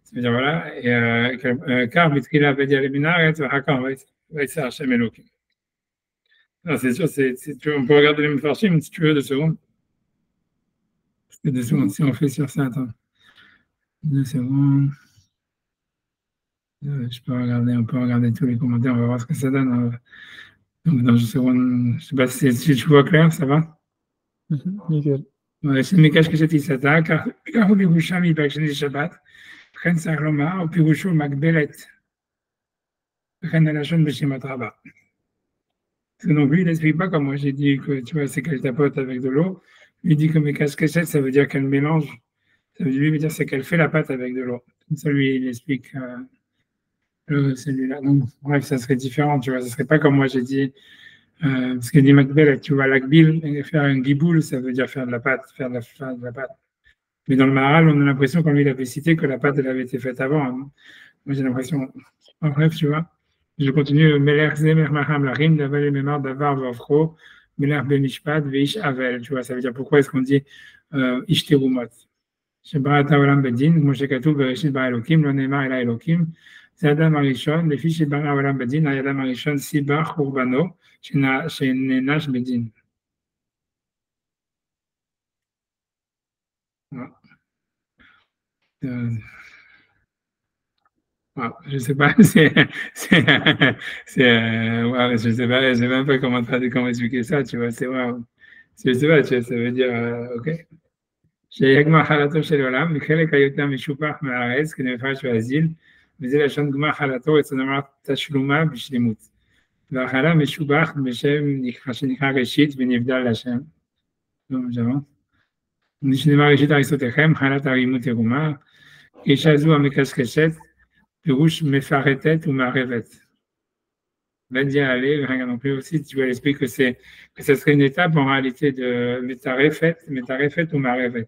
B: Ça veut dire, voilà, car mitrila vedia leminaret, v'hakam v'etzer Hashem Elokim. C'est sûr, on peut regarder les Mefarshim si tu veux 2 secondes. 2 secondes, si on fait sur ça, attends. 2 secondes. On peut regarder tous les commentaires, on va voir ce que ça donne. Donc, dans 2 secondes, je ne sais pas si tu vois clair, ça va?
A: Nickel.
B: C'est Mekash Keshet Isata, car au Piroucham, il Bakshani Shabbat, Chen Sarloma, au Pirouchou Makbelet, Chen Alachon Beshimat Rabba. Donc, lui, il n'explique pas comme moi, j'ai dit que tu vois, c'est qu'elle tapote avec de l'eau. Lui dit que Mekash Keshet, ça veut dire qu'elle mélange. Ça veut dire c'est qu'elle fait la pâte avec de l'eau. Comme ça, lui, il explique. Celui-là. Donc, bref, ça serait différent, tu vois. Ça serait pas comme moi j'ai dit, parce que dit Makbel, tu vois, l'akbil, faire un giboul, ça veut dire faire de la pâte, Mais dans le Maharal, on a l'impression, comme lui, il avait cité, que la pâte, elle avait été faite avant. Hein. Moi, j'ai l'impression. En bref, tu vois. Je continue. Meler zemer maham larim, d'aval memar davar vavro, meler bemishpat, veish avel. Tu vois, ça veut dire pourquoi est-ce qu'on dit ishterumot. Shebarata olam bedin, Moshe Katou, bereshit bara Elokim, lo neemar ela Elokim. C'est Adam Arishon, les fiches de Olam Bedin, Adam Arishon, Sibar, Urbano, chez Nenash Bedin. Je sais pas, ouais, je sais même pas comment expliquer ça, tu vois, c'est waouh. Je sais pas, tu vois, ça veut dire, ok. שיהיה גמר חלתו של עולם, מחלק היותר משופח מהארץ, כנפש ואזיל, וזה לשון גמר חלתו, אצל אמר תשלומה בשלמות. והחלה משובח בשם שנקרא ראשית ונבדל לשם. שנאמר ראשית הריסותיכם, חלת הרימות ירומה, אישה זו המקשקשת, פירוש מפרטת ומערבת. Ben d'y aller, non plus aussi, tu vois l'esprit que ça serait une étape en réalité de métarefet ou marefet.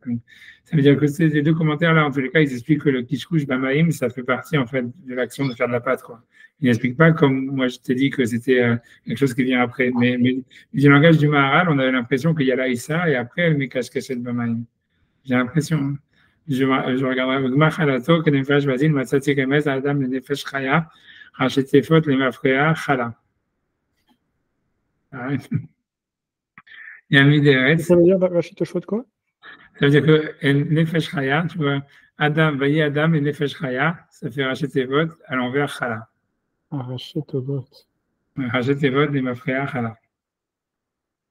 B: Ça veut dire que ces deux commentaires-là, en tous les cas, ils expliquent que le kishkush bamaïm, ça fait partie en fait de l'action de faire de la pâte, quoi. Ils n'expliquent pas comme moi je t'ai dit que c'était quelque chose qui vient après. Mais du langage du Maharal, on avait l'impression qu'il y a l'Aïssa et après le Mekash Keshet bamaïm. J'ai l'impression. Hein. Je regarderai Gmachalato, Kenefesh Bazil, Matsati Remez, Adam, le Nefesh Chaya. Racheter faute les mafréa chala. Il y a mis des rêves.
A: Ça veut dire racheter faute quoi?
B: Ça veut dire que nefesh chaya, tu vois, Adam, voyez Adam et nefesh chaya, ça fait racheter faute à l'envers chala.
A: Racheter vote.
B: Racheter faute les mafréa chala.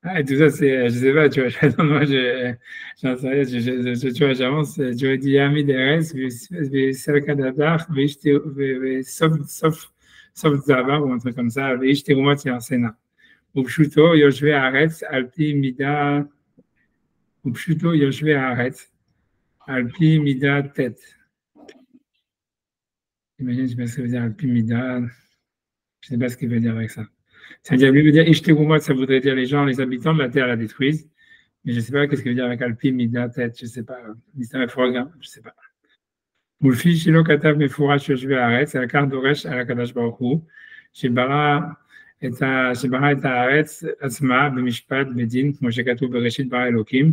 B: Ah, et tout ça, c'est, je sais pas, tu vois, moi, j'en sais rien, tu vois, j'avance, tu vois, il y a mis des rêves, sauf Zava ou un truc comme ça, ויש תרומת יעשנה. ופשוטו יושבי הארץ על פי מידה תת. Imagine, je sais pas ce que veut dire al pi mida, je sais pas ce qu'il veut dire avec ça. C'est-à-dire, lui veut dire ish terumot, ça voudrait dire les gens, les habitants de la terre la détruisent, mais je sais pas qu'est-ce qu'il veut dire avec al pi mida tête, je sais pas, je sais pas. ולפי שלא כתב מפורש יושבי הארץ, אלא כך דורש על הקדוש ברוך הוא, שברא את הארץ עצמה במשפט בדין, כמו שכתוב בראשית ברא אלוקים,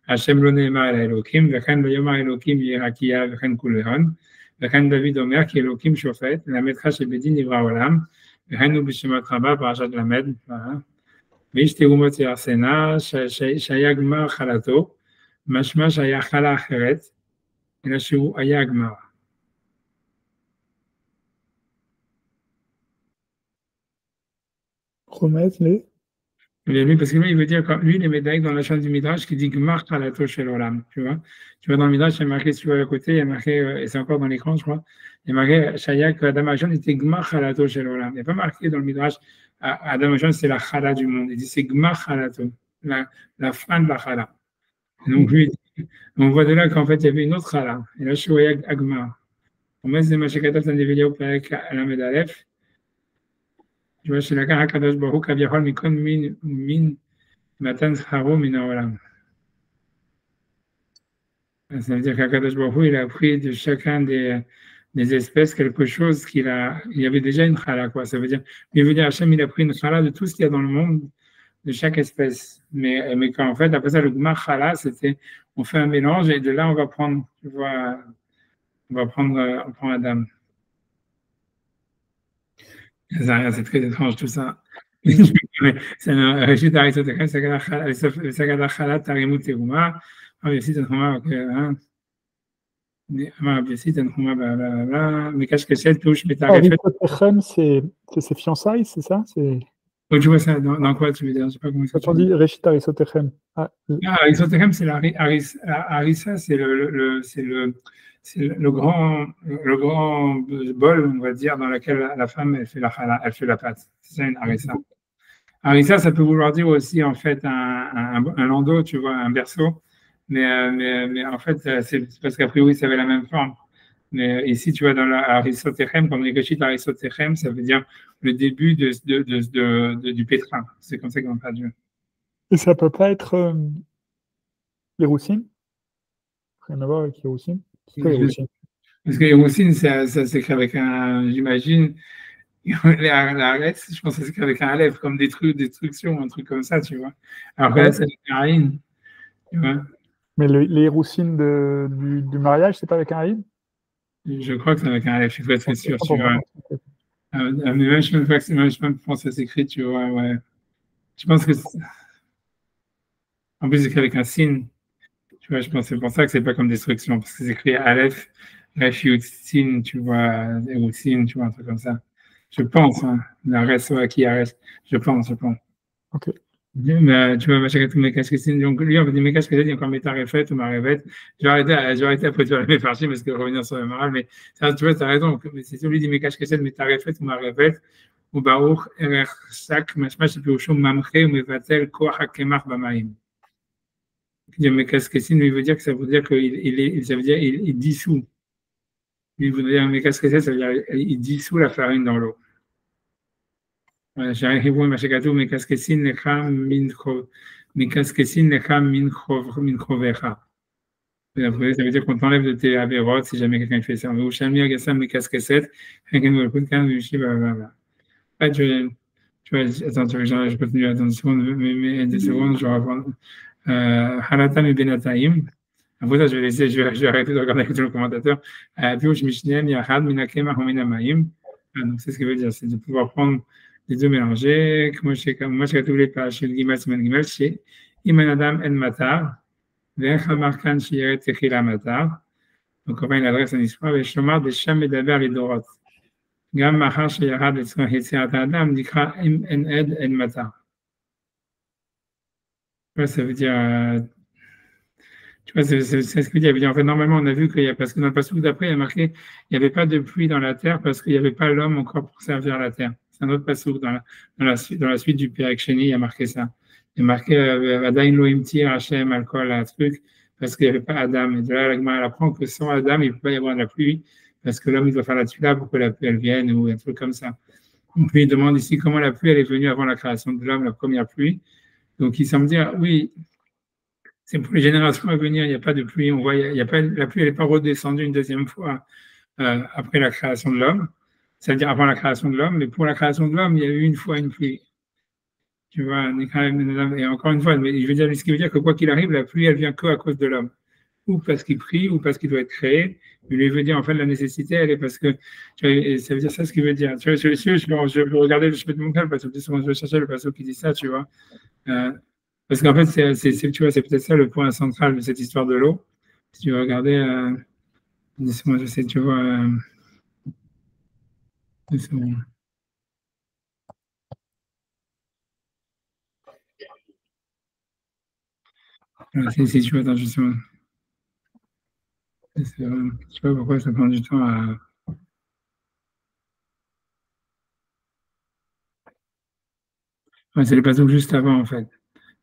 B: השם לא נאמר אל האלוקים, וכן ביאמר אלוקים יהיה רקיע וכן כולהון, וכן דוד אומר כי אלוקים שופט, ללמדך שבדין נברא העולם, וכן הוא בשמות רבה פרשת למד, ואיש תרומות יעשנה, שהיה גמר חלתו, משמע שהיה חלה אחרת, אלא שהוא היה גמר.
A: Remettre les.
B: Lui, parce que lui, il veut dire, comme lui, les médailles dans la chaîne du Midrash qui dit Gmar Khalato Shel Olam, tu vois. Tu vois, dans le Midrash, il y a marqué, tu vois, à côté, il y a marqué, et c'est encore dans l'écran, je crois, il y a marqué, Shayak, Adam Arishon était Gmar Khalato Shel Olam. Il n'y a pas marqué dans le Midrash, Adam Arishon, c'est la Khala du monde. Il dit, c'est Gmar Khalato, la fin de la Khala. Donc, lui, on voit de là qu'en fait, il y avait une autre Khala. Et là, Shoyak Agmar. On met ces Mashakatat dans des vidéos avec Alamed Aleph. Tu vois, chez la Kara Kadosh Baruch Kaviachol Mikon Min Matan Scharo Min Haolam. Ça veut dire qu'Akadosh Baruch il a pris de chacun des espèces quelque chose il y avait déjà une chala, quoi. Ça veut dire, il veut dire Hachem, il a pris une chala de tout ce qu'il y a dans le monde, de chaque espèce. Mais qu'en fait, après ça, le Gmar chala, c'était, on fait un mélange et de là, on va prendre, tu vois, on prend Adam. C'est très étrange tout ça. C'est un régime aristotélique, c'est la chala tarimut teruma. Mais si mais qu'est-ce que c'est touche métarefet?
A: C'est ses fiançailles, c'est ça?
B: Tu vois ça dans quoi tu veux dire? Je sais pas comment ça.
A: Quand on dit Reshit Arisotechem.
B: Arisotechem, c'est Arissa, c'est le grand bol, on va dire, dans lequel la femme elle fait la pâte. C'est ça une Arissa. Arissa, ça peut vouloir dire aussi en fait un landau, tu vois, un berceau. Mais en fait, c'est parce qu'a priori, ça avait la même forme. Mais ici, tu vois, dans l'Arisotechem, quand on dit Reshit Arisotechem, ça veut dire le début du pétrin. C'est comme ça qu'on traduit.
A: Et ça peut pas être Héroussin? Rien à voir avec Héroussin?
B: Parce que Héroussin, ça s'écrit avec un, j'imagine, l'arrête, je pense que ça s'écrit avec un Aleph, comme destruction, un truc comme ça, tu vois. Alors que là, c'est avec un Aïn, tu vois.
A: Mais les Héroussines du mariage, c'est pas avec un Aïn?
B: Je crois que c'est avec un Aleph, il faut être sûr, tu vois. Mais même, je pense que ça s'écrit, tu vois, ouais. Je pense que en plus, c'est écrit avec un signe. Tu vois, je pense que c'est pour ça que c'est pas comme destruction, parce que c'est écrit Aleph, Refiutzin, tu vois, Erutzin, tu vois, un truc comme ça. Je pense, hein, la reste, qui reste. Je pense.
A: Ok.
B: Mais, tu vois, tous mes casques, donc lui, on va dire mes casques, il y a encore mes tarifettes ou ma rêvette. Je vais arrêter après de faire les farchis parce que revenir sur le moral, mais ça, tu vois, tu as raison. C'est celui dit mes casques, mes tarifettes ou ma rêvette, ou Baruch, Erer, Sak, Mashma, je peux au chaud, Mamre, ou Mevatel, Koach, Hakemach, Bamaim. Mes casques, lui veut dire que ça veut dire qu'il dissout. Il voudrait dire mes casques, ça veut dire il dissout la farine dans l'eau. שהחיבור מה שכתוב מקסקסין לך מן חובך. Ça veut dire qu'on t'enlève de tes avérotes si jamais quelqu'un fait ça. Ou Shalmi Agassam Mekaskeset, quelqu'un nous répond quand même, tu vois, attends, je continue, attends 2 secondes, je vais reprendre. Halatam et Benataim. Après ça, je vais arrêter de regarder avec le commentateur. Puis, Mishnem, Yahad, Minakem, Ahominamaim. Donc, c'est ce que veut dire, c'est de pouvoir prendre les deux mélangés. Moi, je tous les pages chez le Gimel, Siman Gimel, chez Imanadam En Matar, Vecha Markan Shieret Techila Matar. Donc, on va une adresse en histoire, et Shomar de Sham et Daber et Dorot. Gam Mahar Sheyarad et Tzrach Yetzirat Adam, Dikra En Ed En Matar. Ça veut dire. Tu vois, c'est ce que dit. En fait, normalement, on a vu qu'il y a, parce que dans le passage d'après, il y a marqué, il n'y avait pas de pluie dans la terre parce qu'il n'y avait pas l'homme encore pour servir la terre. C'est un autre passage dans la suite du Pérec Sheni, il y a marqué ça. Il y a marqué, Adain Loim Tir, Hachem, Alcool, un truc, parce qu'il n'y avait pas Adam. Et de là, elle apprend que sans Adam, il ne peut pas y avoir de la pluie, parce que l'homme, il doit faire la tuila pour que la pluie, elle vienne, ou un truc comme ça. Donc, il demande ici comment la pluie, elle est venue avant la création de l'homme, la première pluie. Donc, il semble dire, oui, c'est pour les générations à venir, il n'y a pas de pluie. On voit, il y a pas, la pluie, elle n'est pas redescendue une deuxième fois après la création de l'homme, c'est-à-dire avant la création de l'homme. Mais pour la création de l'homme, il y a eu une fois une pluie. Tu vois, et encore une fois, mais je veux dire, ce qui veut dire que quoi qu'il arrive, la pluie, elle vient que à cause de l'homme, ou parce qu'il prie, ou parce qu'il doit être créé. Mais lui veut dire en fait la nécessité, elle est parce que tu vois, ça veut dire ça ce qu'il veut dire. Tu vois, je regardais, je peux te montrer le passage, je cherchais le passage qui dit ça, tu vois. Parce qu'en fait, tu vois, c'est peut-être ça le point central de cette histoire de l'eau. Si tu veux regarder, moi je sais, tu vois, si tu vois, attends, justement, je sais pas pourquoi ça prend du temps à. Ouais, c'est le passage juste avant, en fait.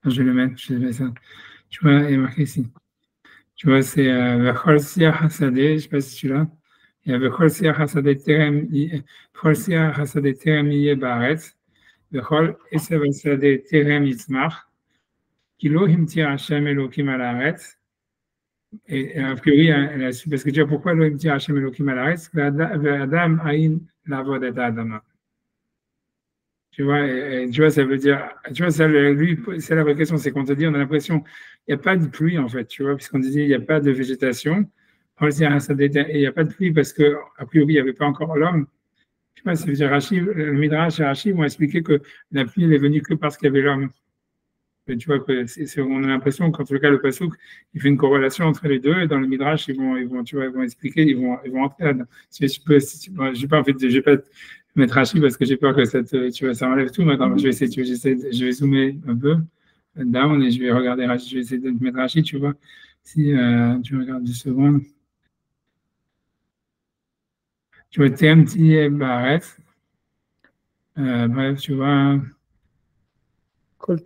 B: Je vais le mettre, je vais ça. Tu vois, il est marqué ici. Tu vois, c'est Vechol Siach Hasadeh, je ne sais pas si tu l'as. Il y a Vechol Siach Hasadeh Terem Yeh Baaretz, Vechol Esav Hasadeh Terem Yitzmach, Kilo Himtir Hashem Elokim al Haaretz. Et a priori, parce que tu vois pourquoi Lo Himtir Hashem Elokim al Haaretz, Ve'adam Aïn Lavod et Adama. Tu vois, tu vois, ça veut dire, tu vois, ça, lui, c'est la vraie question, c'est qu'on te dit, on a l'impression, il n'y a pas de pluie, en fait, tu vois, puisqu'on disait, il n'y a pas de végétation. Et il n'y a pas de pluie parce que, a priori, il n'y avait pas encore l'homme. Tu vois, ça veut dire, le Midrash et Rashi vont expliquer que la pluie n'est venue que parce qu'il y avait l'homme. Tu vois, on a l'impression qu'en tout cas, le Passouk, il fait une corrélation entre les deux, et dans le Midrash, ils vont expliquer, ils vont entrer là-dedans. Je n'ai pas, en fait, je vais pas mettre Rashi parce que j'ai peur que ça enlève tout. Maintenant, je vais zoomer un peu down et je vais regarder Rashi. Je vais essayer de mettre Rashi, tu vois. Si tu regardes 2 secondes. Tu vois, TMT Baret. Bref, tu vois. Ouais,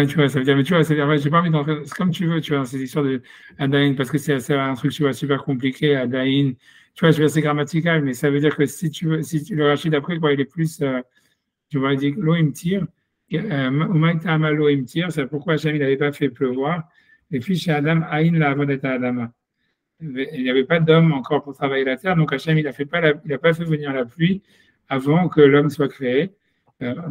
B: tu vois, ça veut dire, mais tu vois, j'ai pas envie d'en faire, c'est comme tu veux, tu vois, ces histoires de Adaïn, parce que c'est un truc, tu vois, super compliqué, Adaïn, tu vois, je veux dire, c'est grammatical, mais ça veut dire que si tu veux, le Rachid après, quoi, il est plus, tu vois, il dit, l'eau, il me tire, l'eau, il me tire, c'est pourquoi Hachem, il n'avait pas fait pleuvoir, et puis chez Adam, Aïn, la Avodeta Adama. Il n'y avait pas d'homme encore pour travailler la terre, donc Hachem, il n'a pas fait venir la pluie avant que l'homme soit créé.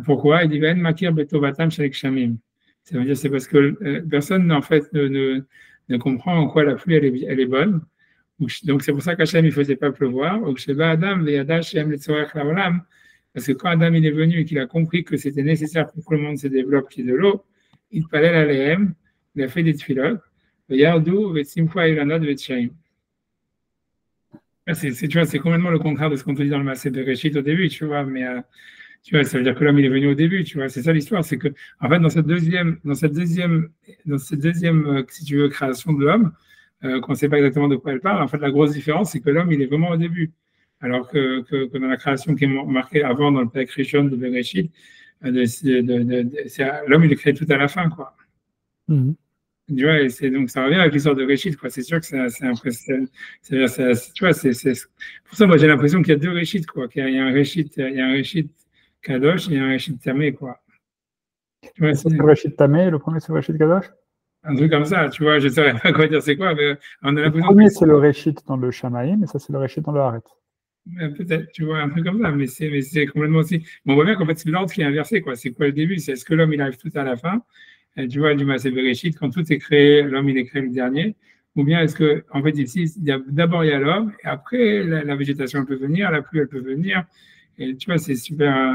B: Pourquoi? Il dit, Ben Makir Betovatam Shalek Shamim. Ça veut dire c'est parce que personne en fait ne comprend en quoi la pluie elle est bonne. Donc c'est pour ça qu'Hachem il faisait pas pleuvoir. Parce que quand Adam il est venu et qu'il a compris que c'était nécessaire pour que le monde se développe qu'il y ait de l'eau, il fallait l'aléem il a fait des tefilot, Yardou, Vetzimfua Ilanot, Vetchaim. Tu vois, c'est complètement le contraire de ce qu'on te dit dans le Maaseh Bereshit au début, tu vois, mais tu vois, ça veut dire que l'homme il est venu au début, tu vois, c'est ça l'histoire, c'est que en fait dans cette deuxième, si tu veux, création de l'homme, qu'on ne sait pas exactement de quoi elle parle, en fait la grosse différence c'est que l'homme il est vraiment au début, alors que dans la création qui est marquée avant dans le Père Rishon de Bereshit, l'homme il est créé tout à la fin, quoi.
A: Mhm.
B: Tu vois, et donc ça revient avec l'histoire de Réchit, quoi. C'est sûr que c'est impressionnant. Tu vois, pour ça, moi, j'ai l'impression qu'il y a deux Réchit, quoi. Qu'il y a un Réchit, il y a un Réchit Kadosh et un Réchit Tamé, quoi. Tu vois,
A: Ça, c'est le Reshit Tamé, le premier, c'est le Reshit Kadosh?
B: un truc comme ça, tu vois. Je ne saurais pas quoi dire c'est quoi, mais on a
A: Le
B: l'impression
A: premier, c'est le Reshit dans le Shamaïm, et ça, c'est le Reshit dans le Haret.
B: peut-être, tu vois, un truc comme ça, mais c'est complètement aussi. Mais on voit bien qu'en fait, c'est l'ordre qui est inversé, quoi. C'est quoi le début? C'est est-ce que l'homme, il arrive tout à la fin? Et tu vois, du Maaseh Bereshit, quand tout est créé, l'homme, il est créé le dernier. Ou bien est-ce que, en fait, ici, d'abord, il y a l'homme, et après, la végétation peut venir, la pluie, elle peut venir. Et tu vois, c'est super.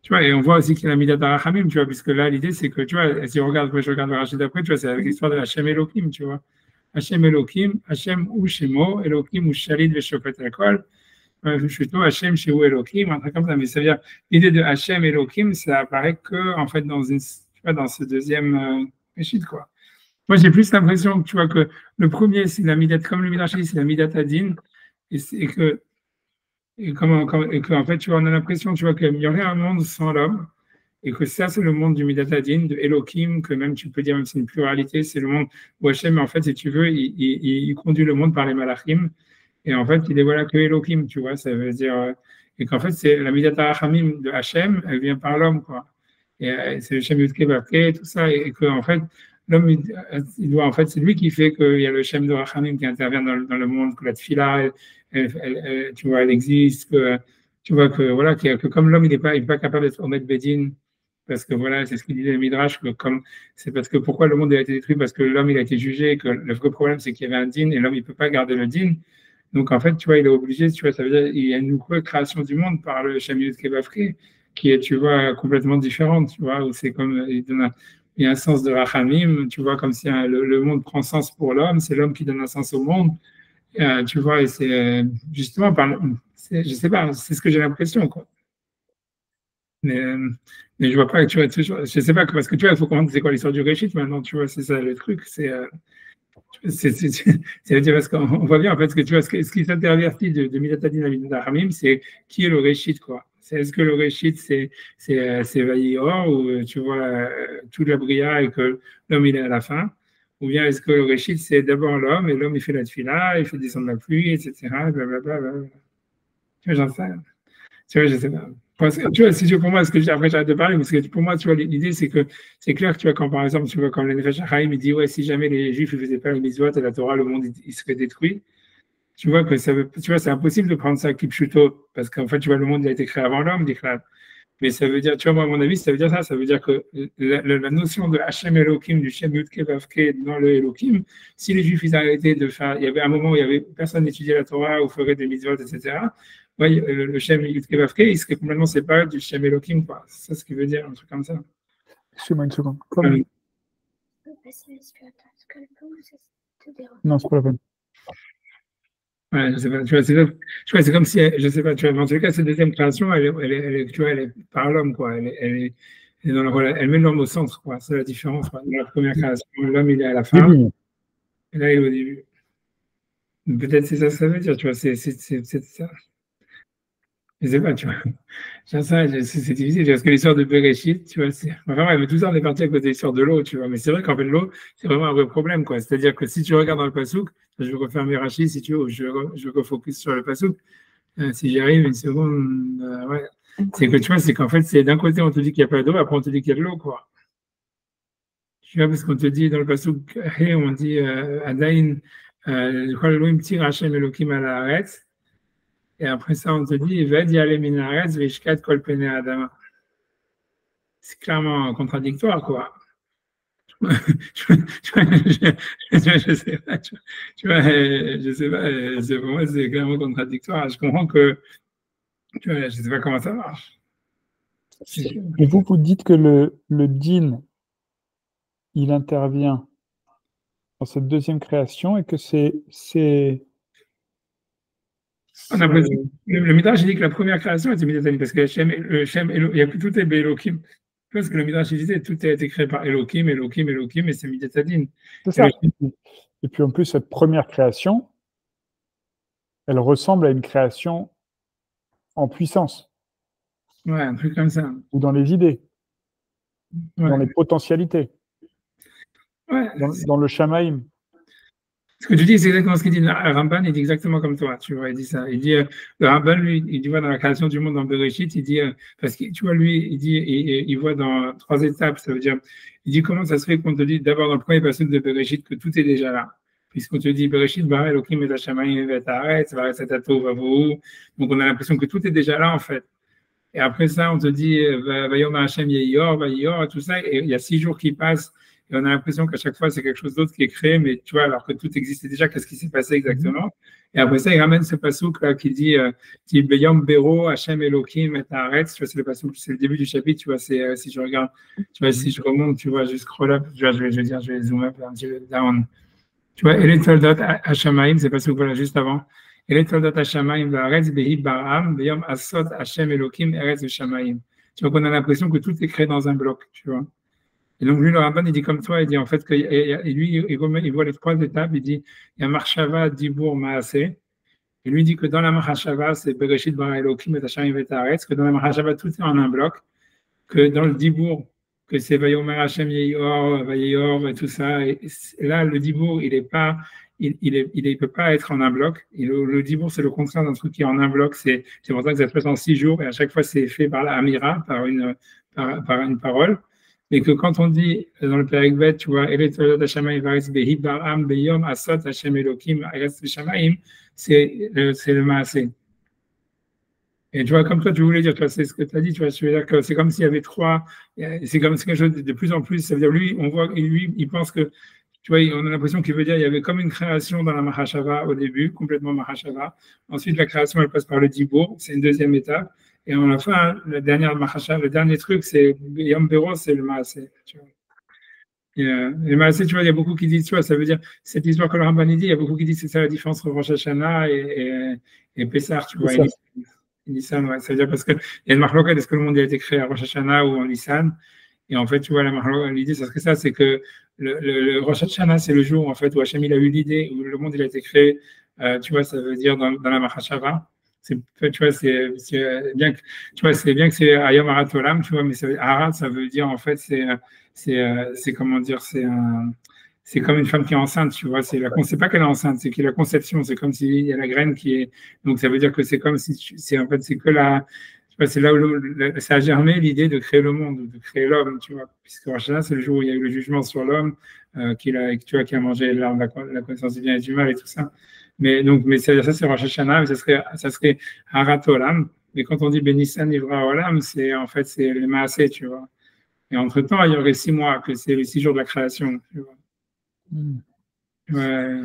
B: Tu vois, et on voit aussi qu'il y a la Midat HaRachamim, tu vois, puisque là, l'idée, c'est que, tu vois, si on regarde, je regarde le Rachid d'après, tu vois, c'est avec l'histoire de Hachem Elohim, tu vois. Hachem Elohim, Hachem ou Shemo, Elohim ou Shalid Veshofet Akol, plutôt Hachem Shehu Elohim, un truc comme ça. Mais ça veut dire, l'idée de Hachem Elohim, ça apparaît que, en fait, tu vois, dans ce deuxième Réchid, quoi. Moi, j'ai plus l'impression que, tu vois, que le premier, c'est la Midat, comme le Midrash dit, c'est la Midat Adin, et que, en fait, tu vois, on a l'impression, tu vois, qu'il y aurait un monde sans l'homme, et que ça, c'est le monde du Midat Adin, de Elohim, que même tu peux dire, même si c'est une pluralité, c'est le monde où Hachem, en fait, si tu veux, il conduit le monde par les malachim, et en fait, il est voilà que Elohim, tu vois, ça veut dire, et qu'en fait, c'est la Midat HaRachamim de Hachem, elle vient par l'homme, quoi. Et c'est le Shem Yudke Vavke, tout ça, et que, en fait, l'homme, il doit, en fait, c'est lui qui fait qu'il y a le Shem de Rachamim qui intervient dans le monde, que la Tfila, tu vois, elle existe, que, tu vois, que, voilà, que comme l'homme, il n'est pas capable d'être Omed Bedin, parce que voilà, c'est ce qu'il disait le Midrash, que comme, c'est parce que pourquoi le monde a été détruit, parce que l'homme, il a été jugé, que le vrai problème, c'est qu'il y avait un din, et l'homme, il peut pas garder le din. Donc, en fait, tu vois, il est obligé, tu vois, ça veut dire qu'il y a une nouvelle création du monde par le Shem Yudke Vavke, qui est, tu vois, complètement différente, tu vois, où c'est comme, il y a un sens de Rachamim, tu vois, comme si le monde prend sens pour l'homme, c'est l'homme qui donne un sens au monde, tu vois, et c'est justement, je sais pas, c'est ce que j'ai l'impression, quoi. Mais, euh, mais je vois pas, tu vois, je sais pas, parce que tu vois, il faut comprendre c'est quoi l'histoire du Réchit maintenant, tu vois, c'est ça le truc, c'est-à-dire parce qu'on voit bien en fait ce que tu vois, ce qui s'intervertit de Midatadin à Midathamim, c'est qui est le Réchit, quoi. Est-ce que le Réchit, c'est Vaïor, ou tu vois toute la bria et que l'homme il est à la fin, ou bien est-ce que le Réchit, c'est d'abord l'homme et l'homme il fait la tfila, il fait descendre la pluie, etc. Blablabla. Tu vois, j'en sais rien. Tu vois, je sais pas. Parce que, tu vois, si tu pour moi, après j'arrête de parler, parce que pour moi, tu vois, l'idée, c'est que c'est clair que tu vois, quand par exemple, tu vois, comme le Nefesh HaChaim, il dit, ouais, si jamais les Juifs ne faisaient pas les mitzvot et la Torah, le monde, il serait détruit. Tu vois, tu vois, c'est impossible de prendre ça kipchuto, parce qu'en fait, tu vois, le monde a été créé avant l'homme, mais ça veut dire, tu vois, moi, à mon avis, ça veut dire ça. Ça veut dire que la notion de Hachem Elohim, du Shem Yudke Vavke dans le Elohim, si les Juifs, ils arrêtaient de faire, il y avait un moment où il y avait personne n'étudiait la Torah ou ferait des mitzvot, etc. Ouais, le Shem Yudke Vavke, il serait complètement séparé du Shem Elohim, quoi. C'est ça ce qui veut dire, un truc comme ça.
A: Excuse-moi une seconde. Comme... Non, c'est pas la peine.
B: Ouais, je sais pas, tu vois, c'est comme si, je sais pas, tu vois, mais en tout cas, cette deuxième création, tu vois, elle est par l'homme, quoi. Elle est dans elle met l'homme au centre, quoi. C'est la différence, quoi. Dans la première création, l'homme, il est à la fin, et là, il est au début. Peut-être c'est ça que ça veut dire, tu vois, c'est ça. Je sais pas, tu vois. C'est difficile, parce que l'histoire de Bereshit, tu vois, enfin, ouais, mais tout ça, on est parti à cause de l'histoire de l'eau, tu vois. Mais c'est vrai qu'en fait, l'eau, c'est vraiment un vrai problème, quoi. C'est-à-dire que si tu regardes dans le Passouk, je vais refaire mes rachis, si tu veux, je refocus sur le Passouk. Si j'y arrive une seconde, ouais. C'est que tu vois, c'est qu'en fait, c'est d'un côté, on te dit qu'il n'y a pas d'eau, après, on te dit qu'il y a de l'eau, quoi. Tu vois, parce qu'on te dit dans le Passouk, hey, on dit, Adain, je crois, l'Elohim tire Hachem Elohim à la arrête. Et après ça, on te dit, Ved yale minaretz veishkat kol pene adama. C'est clairement contradictoire, quoi. Je sais pas, je sais pas, pour moi, c'est clairement contradictoire. Je comprends que, tu vois, je sais pas comment ça marche.
A: Et vous dites que le din, il intervient dans cette deuxième création et que
B: On a le Midrash dit que la première création était Midatani, parce que il y a que tout est Elohim. Parce que le Midrash disait tout a été créé par Elohim, et c'est Midatadin.
A: C'est ça. Et puis en plus, cette première création, elle ressemble à une création en puissance.
B: Ouais, un truc comme ça.
A: Ou dans les idées, dans les potentialités, dans le Shamaïm.
B: Ce que tu dis, c'est exactement ce qu'il dit. Le Ramban, il dit exactement comme toi, tu vois, il dit ça. Il dit, le Ramban, lui, il dit, dans la création du monde dans Bereshit, il dit, parce que, tu vois, lui, il dit, il voit dans 3 étapes, ça veut dire, il dit comment ça se fait qu'on te dit d'abord dans le premier passage de Bereshit que tout est déjà là. Puisqu'on te dit, Bereshit, bara Elohim et Hashamayim et Haaretz, Varetz Atato, Vavou. Donc, on a l'impression que tout est déjà là, en fait. Et après ça, on te dit, Vayom Hashem Yeyor, Vayor, tout ça, et il y a 6 jours qui passent. Et on a l'impression qu'à chaque fois, c'est quelque chose d'autre qui est créé, mais tu vois, alors que tout existait déjà, qu'est-ce qui s'est passé exactement? Et après ça, il ramène ce passouk là qui dit Beyom Bero, Hashem Elohim et Haaretz. Tu vois, c'est le passouk, c'est le début du chapitre, tu vois, c'est si je regarde, tu vois, si je remonte, tu vois, je scroll up, tu vois, je vais zoom up un petit peu down. Tu vois, Ele Toldot Hashamaim, c'est passouk, voilà, juste avant. Ele Toldot Hashamaim, Haaretz, Behi Baram, Beyom Asot, Hashem Elohim, Haaretz Hashamaim. Tu vois qu'on a l'impression que tout est créé dans un bloc, tu vois. Et donc, lui, le Ramban, il dit comme toi, il dit en fait que lui, il voit les 3 étapes, il dit il y a Marshava, Dibour, Maasé. Et lui, il dit que dans la Marshava, c'est Bereshit, Bara Elohim, et Hashem, et Haaretz, que dans la Marshava, tout est en un bloc, que dans le Dibour, que c'est Vayomer Hashem, Yeyor, Vayor, et tout ça. Et là, le Dibour, il peut pas être en un bloc. Et le Dibour, c'est le contraire d'un truc qui est en un bloc. C'est pour ça que ça se passe en 6 jours, et à chaque fois, c'est fait par la Amira, par une parole. Mais que quand on dit dans le Perek Bet, tu vois, c'est le Maasé. Et tu vois, comme toi, tu voulais dire, tu vois, c'est ce que tu as dit, tu vois, je veux dire que c'est comme s'il y avait 3, c'est comme quelque chose de plus en plus, ça veut dire, lui, on voit, lui, il pense que, tu vois, on a l'impression qu'il veut dire, il y avait comme une création dans la Mahashava au début, complètement Mahashava. Ensuite, la création, elle passe par le Dibour, c'est une deuxième étape. Et à la fin, la dernière Mahashava, le dernier truc, c'est Yom Bero, c'est le Maasé, tu vois. Le Maasé, tu vois, il y a beaucoup qui disent, tu vois, ça veut dire, cette histoire que le Ramban dit, il y a beaucoup qui disent que c'est ça la différence entre Rosh Hashanah et Pessah, tu vois. Nissan, ouais, ça veut dire parce qu'il y a une marloquette, est-ce que le monde a été créé à Rosh Hashanah ou en Nissan? Et en fait, tu vois, l'idée, ça serait ça, c'est que le Rosh Hashanah, c'est le jour en fait, où Hachem il a eu l'idée, où le monde il a été créé, tu vois, ça veut dire dans la Mahashava. Tu vois, c'est bien que, tu vois, c'est bien que c'est Ayom Harat Olam, tu vois, mais Harat, ça veut dire en fait, c'est comment dire, c'est comme une femme qui est enceinte, tu vois. C'est pas qu'elle est enceinte, c'est qu'il y a la conception. C'est comme s'il y a la graine qui est. Donc ça veut dire que c'est comme si en fait c'est que la. Tu vois, c'est là où ça a germé l'idée de créer le monde, de créer l'homme, tu vois. Puisque là, c'est le jour où il y a eu le jugement sur l'homme, qui a mangé l'arbre de la connaissance du bien et du mal et tout ça. Mais ça c'est Rosh Hashanah, mais ça serait Harat Olam. Mais quand on dit Benissan Ivra Olam, c'est en fait c'est le Maasé, tu vois. Et entre temps, il y aurait 6 mois, que c'est les 6 jours de la création, tu vois. Ouais.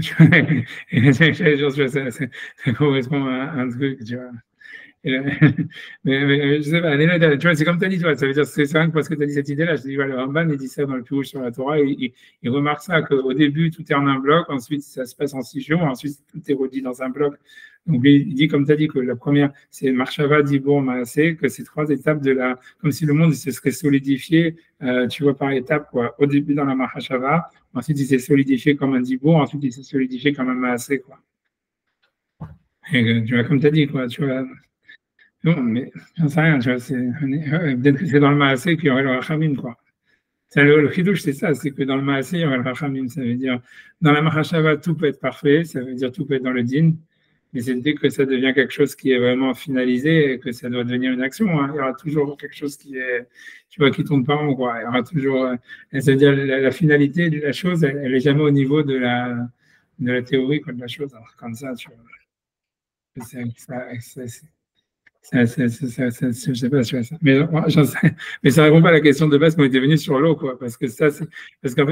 B: Ça correspond à un truc, tu vois. Mais je sais pas, tu vois, c'est comme tu as dit, tu vois, ça veut dire, c'est vrai que parce que tu as dit cette idée-là, je dis, voilà, le Ramban, il dit ça dans le Pirouche sur la Torah, il remarque ça, qu'au début, tout est en un bloc, ensuite, ça se passe en 6 jours, ensuite, tout est redit dans un bloc. Donc, il dit, comme tu as dit, que la première, c'est Marshava, Dibour, Maasé, que c'est 3 étapes comme si le monde se serait solidifié, tu vois, par étapes, quoi. Au début, dans la Mahashava, ensuite, il s'est solidifié comme un Dibour, ensuite, il s'est solidifié comme un Maasé, quoi. Et, tu vois, comme tu as dit, quoi, tu vois. Non, mais j'en sais rien, tu vois, peut-être que c'est dans le Maasé qu'il y aurait le Rachamim, quoi. Le Chidouche, c'est ça, c'est que dans le Maasé, il y aurait le Rachamim, ça veut dire, dans la Mahashava, tout peut être parfait, ça veut dire tout peut être dans le Din, mais c'est dès que ça devient quelque chose qui est vraiment finalisé et que ça doit devenir une action, hein, il y aura toujours quelque chose qui est, tu vois, qui tourne pas rond, quoi. Il y aura toujours, ça veut dire, la finalité de la chose, elle est jamais au niveau de la théorie, quoi, de la chose, alors, comme ça, tu vois. Je sais pas, mais ça répond pas à la question de base qu'on était venu sur l'eau, quoi, parce qu'en fait,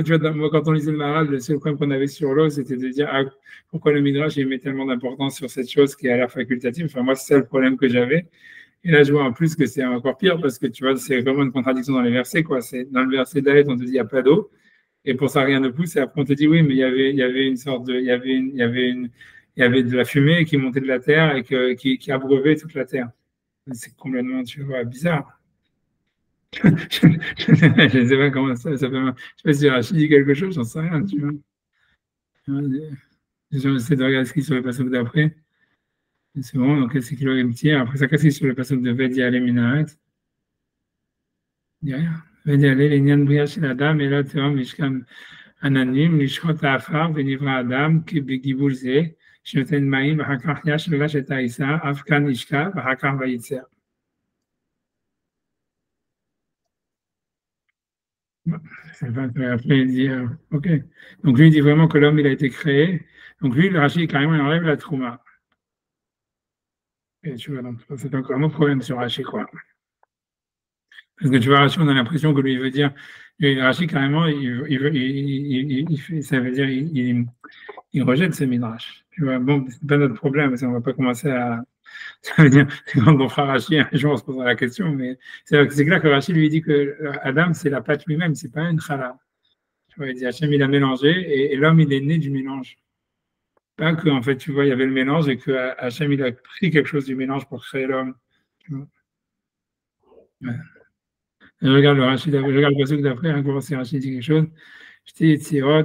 B: tu vois, moi, quand on lisait le Maharal, le seul problème qu'on avait sur l'eau, c'était de dire, pourquoi le Midrash, il met tellement d'importance sur cette chose qui a l'air facultative. Enfin, moi, c'est ça le problème que j'avais. Et là, je vois en plus que c'est encore pire parce que tu vois, c'est vraiment une contradiction dans les versets, quoi. C'est dans le verset d'Alet, on te dit il n'y a pas d'eau. Et pour ça, rien ne pousse. Et après, on te dit oui, mais il y avait une sorte de, il y avait de la fumée qui montait de la terre et qui abreuvait toute la terre. C'est complètement, tu vois, bizarre. Je ne sais pas comment ça peut. Je sais pas si Rachid dit quelque chose, j'en sais rien, tu vois. J'essaie de regarder ce qui est sur le passage d'après. C'est bon, donc c'est qu'il aurait le tir. Après ça, qu'est-ce qui est sur le passage de Vedi Ale Minaret? Il n'y a rien. Vedi Ale, l'Inyan Bria chez la dame, et là, tu vois, Mishkan Ananim, Lishkot Afar, Venivra Adam, Kibigibul Ze, Shnoten Maïm, Hakar Yash, Lash et Aïssa, Afkan Ishka, Hakar Vaïtser. Après, il dit, OK. Donc lui, il dit vraiment que l'homme, il a été créé. Donc lui, le Rachid, carrément, il enlève la Trouma. Et tu vois, donc c'est encore un autre problème sur Rachid, quoi. Parce que tu vois, Rachid, on a l'impression que lui, il veut dire, et Rachid, carrément, ça veut dire, il rejette ce midrash. Tu vois, bon, c'est pas notre problème, ça, on va pas commencer à, ça veut dire, c'est quand mon frère Rachid, un jour, on se posera la question, mais c'est clair que Rachid lui dit que Adam, c'est la pâte lui-même, c'est pas une chala. Tu vois, il dit, Hachem, il a mélangé, et l'homme, il est né du mélange. Pas que, en fait, tu vois, il y avait le mélange et que Hachem, il a pris quelque chose du mélange pour créer l'homme. Tu vois. Ouais. Je regarde le Rachid, je regarde le passage d'après, hein, pour voir si Rachid dit quelque chose. Je dis, Yetzira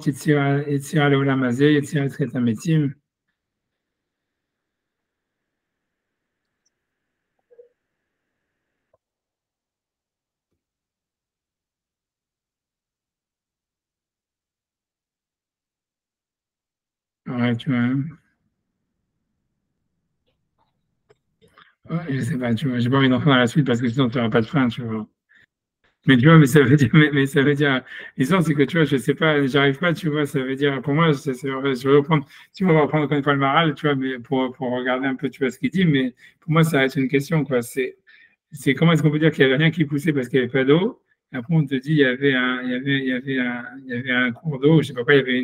B: Leolam Hazeh, Yetzira Tchet Hametim. Ouais, tu vois. Hein. Ouais, je sais pas, tu vois, j'ai pas envie d'entrer dans la suite parce que sinon tu n'auras pas de fin, tu vois. Mais tu vois, mais ça veut dire, mais ça veut dire, l'histoire, c'est que tu vois, je sais pas, j'arrive pas, tu vois, ça veut dire, pour moi, je vais reprendre, tu vas reprendre encore une fois le Maral, tu vois, mais pour regarder un peu, tu vois, ce qu'il dit, mais pour moi, ça reste une question, quoi. C'est comment est-ce qu'on peut dire qu'il y avait rien qui poussait parce qu'il n'y avait pas d'eau? Et après, on te dit, il y avait un cours d'eau, je sais pas quoi, il y avait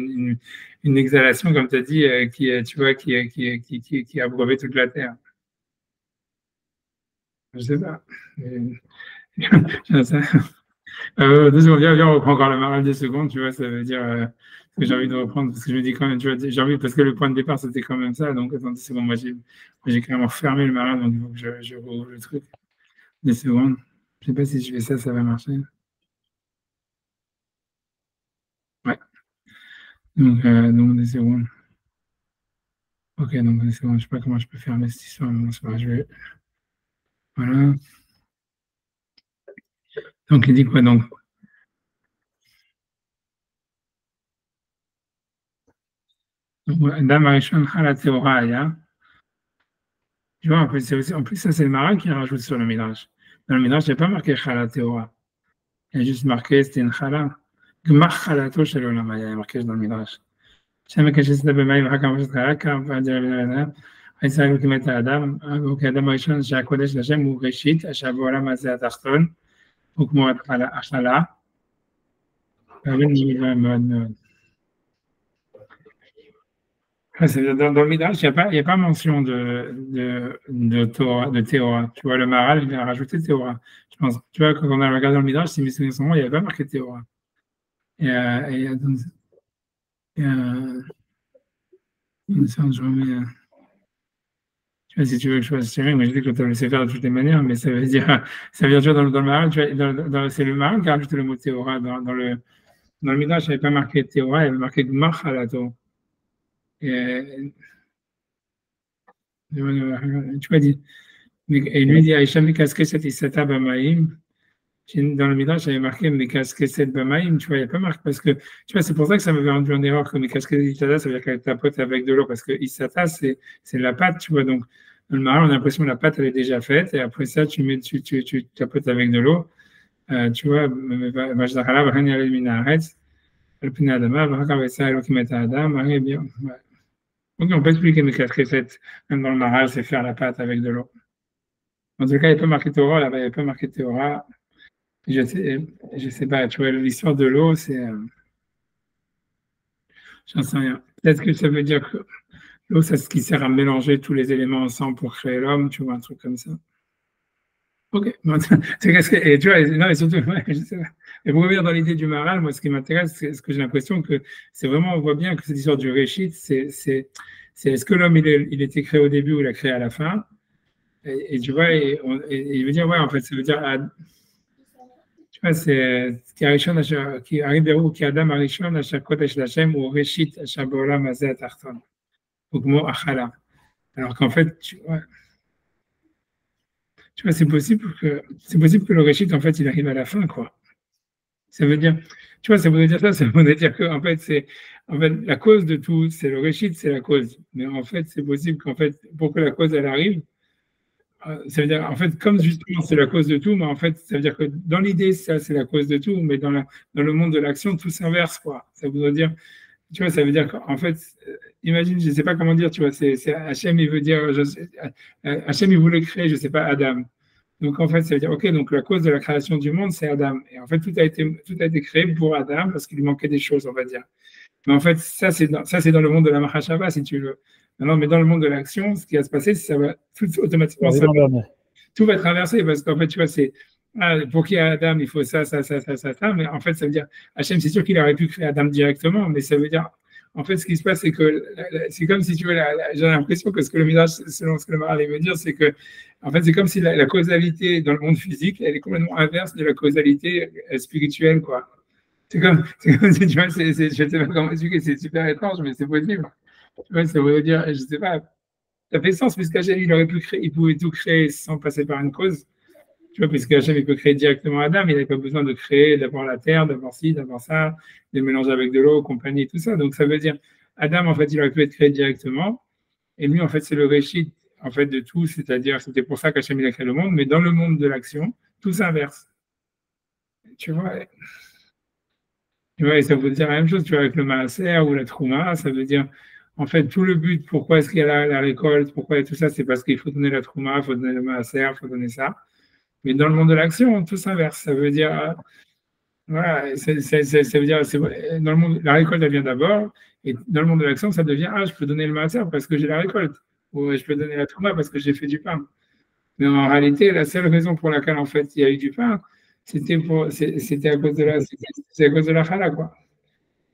B: une exhalation, comme tu as dit, tu vois, qui abreuvait toute la terre. Je sais pas. Je sais. 2 secondes, viens, on reprend encore le maral 2 secondes, tu vois, ça veut dire que j'ai envie de reprendre, parce que je me dis quand même, tu vois, j'ai envie, parce que le point de départ, c'était quand même ça, donc attends 2 secondes, moi j'ai carrément fermé le maral, donc il faut que je rouvre le truc. 2 secondes. Je sais pas si je fais ça, ça va marcher. Ouais. Donc 2 secondes. Ok, donc 2 secondes, je sais pas comment je peux fermer cette histoire, mais bon, c'est pas grave, je vais. Voilà. Donc il dit quoi donc? Dame Arishon Khala Teoraya. Tu vois, en plus, ça, c'est le Maral qui rajoute sur le Midrash. Dans le Midrash, il n'y a pas marqué Khala Teora. Il y a juste marqué, c'était une Khala. Gmach Khalato shel Olam Haya, il y a marqué dans le Midrash. Shem Keshes Bemayim Hakam Shekha, va dire le Midrash. Haïssa Elokim Adam, Adam Arishon, Shakodesh Hashem, ou Reshit, Ashav Olam Hazeh Atachton, Ukmo Achala. Dans le Midrash, il y a pas mention de Torah, de Théora. Tu vois, le Maharal, il a rajouté Théora. Je pense, tu vois, quand on a regardé dans le Midrash, si mes souvenirs sont bons, il n'y avait pas marqué Théora. Je remets, tu vois, si tu veux que je fasse tirer, mais je dis que tu as laissé faire de toutes les manières, mais ça veut dire, tu vois, dans le Maharal, c'est le Maharal qui a rajouté le mot Théora. Dans le Midrash, il n'y avait pas marqué Théora, il y avait marqué Gmach Halato. Et, tu vois, dit. Et lui dit, Aïcha Mikaskeset Isata Bamaim. Dans le Midrash, j'avais marqué Mikaskeset Bamaim. Tu vois, il n'y a pas marqué parce que, tu vois, c'est pour ça que ça m'avait rendu en erreur que Mikaskeset Isata, ça veut dire qu'elle tapote avec de l'eau parce que Isata, c'est la pâte, tu vois. Donc, dans le Maral, on a l'impression que la pâte, elle est déjà faite et après ça, tu tapotes avec de l'eau. Tu vois, Vajdakhala, Vahani Alel Minaretz, Alpina Adama, Vahakavesa Elokimeta Adam, bien. Donc, on peut expliquer Mikaskeset, même dans le Maral, c'est faire la pâte avec de l'eau. En tout cas, il n'y a pas marqué Torah, là-bas, il n'y a pas marqué Torah. Je sais pas, tu vois, l'histoire de l'eau, c'est. J'en sais rien. Peut-être que ça veut dire que l'eau, c'est ce qui sert à mélanger tous les éléments ensemble pour créer l'homme, tu vois, un truc comme ça. Ok. Et tu vois, non, et surtout, ouais, je sais pas. Et pour revenir dans l'idée du Maharal, moi, ce qui m'intéresse, c'est ce que j'ai l'impression que c'est vraiment, on voit bien que cette histoire du Réchit, c'est est-ce que l'homme, il était créé au début ou il a créé à la fin? Et tu vois, et il veut dire, ouais, en fait, ça veut dire, tu vois, c'est qui arrive vers où, qui Adam Arishon, Asher Kodesh Lachem, ou Réchit, Asher Bolam Azeh Tarton, ou Gmo Achala. Alors qu'en fait, tu vois, c'est possible que le Réchit, en fait, il arrive à la fin, quoi. Ça veut dire, tu vois, ça voudrait dire ça, ça voudrait dire que, en fait, en fait, la cause de tout, c'est le Réchit, c'est la cause. Mais en fait, c'est possible qu'en fait, pour que la cause, elle arrive, ça veut dire, en fait, comme justement c'est la cause de tout, mais en fait, ça veut dire que dans l'idée, ça, c'est la cause de tout, mais dans le monde de l'action, tout s'inverse, quoi. Ça voudrait dire, tu vois, ça veut dire qu'en fait, imagine, je ne sais pas comment dire, tu vois, Hachem, il veut dire, Hachem, il voulait créer, je ne sais pas, Adam. Donc, en fait, ça veut dire, OK, donc la cause de la création du monde, c'est Adam. Et en fait, tout a été créé pour Adam parce qu'il lui manquait des choses, on va dire. Mais en fait, ça, c'est dans le monde de la Mahashava, si tu veux. Maintenant, mais dans le monde de l'action, ce qui va se passer, c'est que ça va automatiquement, tout va être inversé parce qu'en fait, tu vois, pour qu'il y ait Adam, il faut ça, ça, ça, ça, ça, ça. Mais en fait, ça veut dire, Hachem, c'est sûr qu'il aurait pu créer Adam directement, mais ça veut dire, en fait, ce qui se passe, c'est que c'est comme si tu veux, j'ai l'impression que ce que le Midrash, selon ce que le Maharal veut dire, c'est que, en fait, c'est comme si la causalité dans le monde physique, elle est complètement inverse de la causalité spirituelle, quoi. C'est comme si, tu vois, je ne sais pas comment expliquer, c'est super étrange, mais c'est possible. Tu vois, ça veut dire, je ne sais pas, ça fait sens, puisqu'Hachem, il pouvait tout créer sans passer par une cause. Tu vois, puisque Hachem, il peut créer directement Adam, il n'avait pas besoin de créer d'abord la terre, d'abord ci, d'abord ça, de mélanger avec de l'eau, compagnie, tout ça. Donc, ça veut dire, Adam, en fait, il aurait pu être créé directement. Et lui, en fait, c'est le réchit, en fait, de tout. C'est-à-dire, c'était pour ça qu'Hachem, il a créé le monde. Mais dans le monde de l'action, tout s'inverse. Tu vois, et ça veut dire la même chose, tu vois, avec le maaser ou la trouma, ça veut dire, en fait, tout le but, pourquoi est-ce qu'il y a la récolte, pourquoi il y a tout ça, c'est parce qu'il faut donner la trouma, il faut donner le maaser, il faut donner ça. Mais dans le monde de l'action, tout s'inverse. Ça veut dire, voilà, ça veut dire, dans le monde, la récolte, elle vient d'abord, et dans le monde de l'action, ça devient, je peux donner le maaser parce que j'ai la récolte, ou je peux donner la trouma parce que j'ai fait du pain. Mais en réalité, la seule raison pour laquelle, en fait, il y a eu du pain, c'était à cause de la chala, quoi.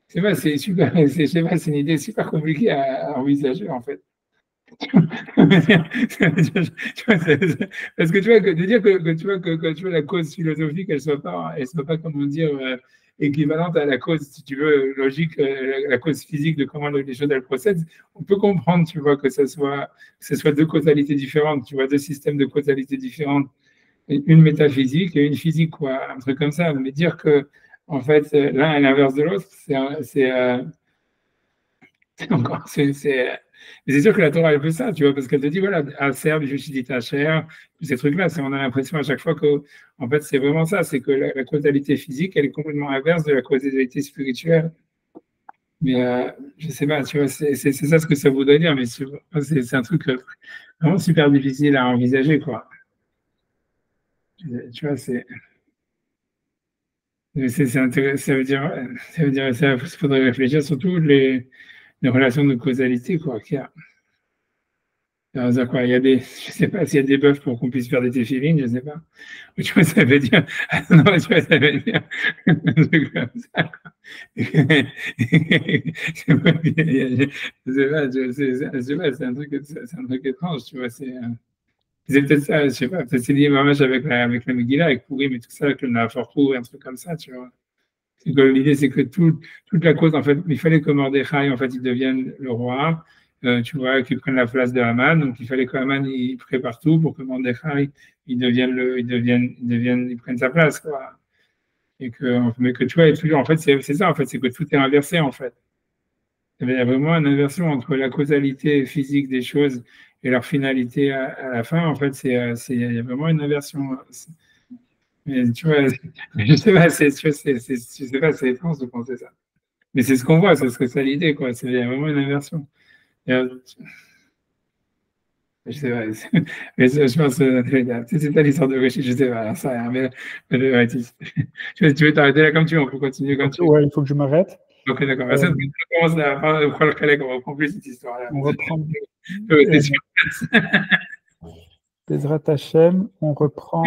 B: C'est pas, c'est super, je sais pas, c'est une idée super compliquée à envisager, en fait. Parce que tu vois, de dire que tu vois, la cause philosophique, elle soit pas, comment dire, équivalente à la cause, si tu veux, logique, la cause physique de comment les choses elles procèdent, on peut comprendre, tu vois, que ce soit deux causalités différentes, tu vois, deux systèmes de causalité différentes, une métaphysique et une physique, quoi, un truc comme ça. Mais dire que, en fait, l'un est l'inverse de l'autre, encore, mais c'est sûr que la Torah, elle fait ça, tu vois, parce qu'elle te dit, voilà, Aser, Bijushidit Asher, tous ces trucs-là, on a l'impression à chaque fois que, en fait, c'est vraiment ça, c'est que la causalité physique, elle est complètement inverse de la causalité spirituelle. Mais je sais pas, tu vois, c'est ça ce que ça voudrait dire, mais c'est un truc vraiment super difficile à envisager, quoi. Tu vois, c'est intéressant, ça faudrait réfléchir surtout les relations de causalité, quoi, qu'il y a. Ça, quoi, je sais pas s'il y a des bœufs pour qu'on puisse faire des téfilines, je sais pas. Tu vois, ça veut dire, non, tu vois, ça veut dire un truc comme ça. Je sais pas, c'est un truc étrange, tu vois, c'est peut-être ça, je sais pas, peut-être c'est lié vraiment avec la Megillah, avec Pourim et tout ça, avec le Nafarkou et un truc comme ça, tu vois. L'idée, c'est que toute la cause, en fait, il fallait que Mordechai, en fait, il devienne le roi, tu vois, qu'il prenne la place de Haman. Donc, il fallait que Haman, il prépare tout pour que Mordechai, il prenne sa place, quoi. Mais que tu vois, toujours, en fait, c'est ça, en fait, c'est que tout est inversé, en fait. Il y a vraiment une inversion entre la causalité physique des choses et leur finalité à la fin. En fait, il y a vraiment une inversion. Mais tu vois, je sais pas, je sais pas, c'est étrange de penser ça. Mais c'est ce qu'on voit, c'est ce que c'est l'idée, quoi. C'est vraiment une inversion. Je sais pas, mais je pense que c'est pas l'histoire de Réchit, je sais pas, ça rien, ouais, tu veux t'arrêter là comme tu veux, on peut continuer comme tu veux.
A: Ouais, il faut que je m'arrête.
B: Ok, d'accord. On commence à prendre le collègue, on reprend plus cette histoire-là.
A: On reprend. Bezrat Hashem, on reprend.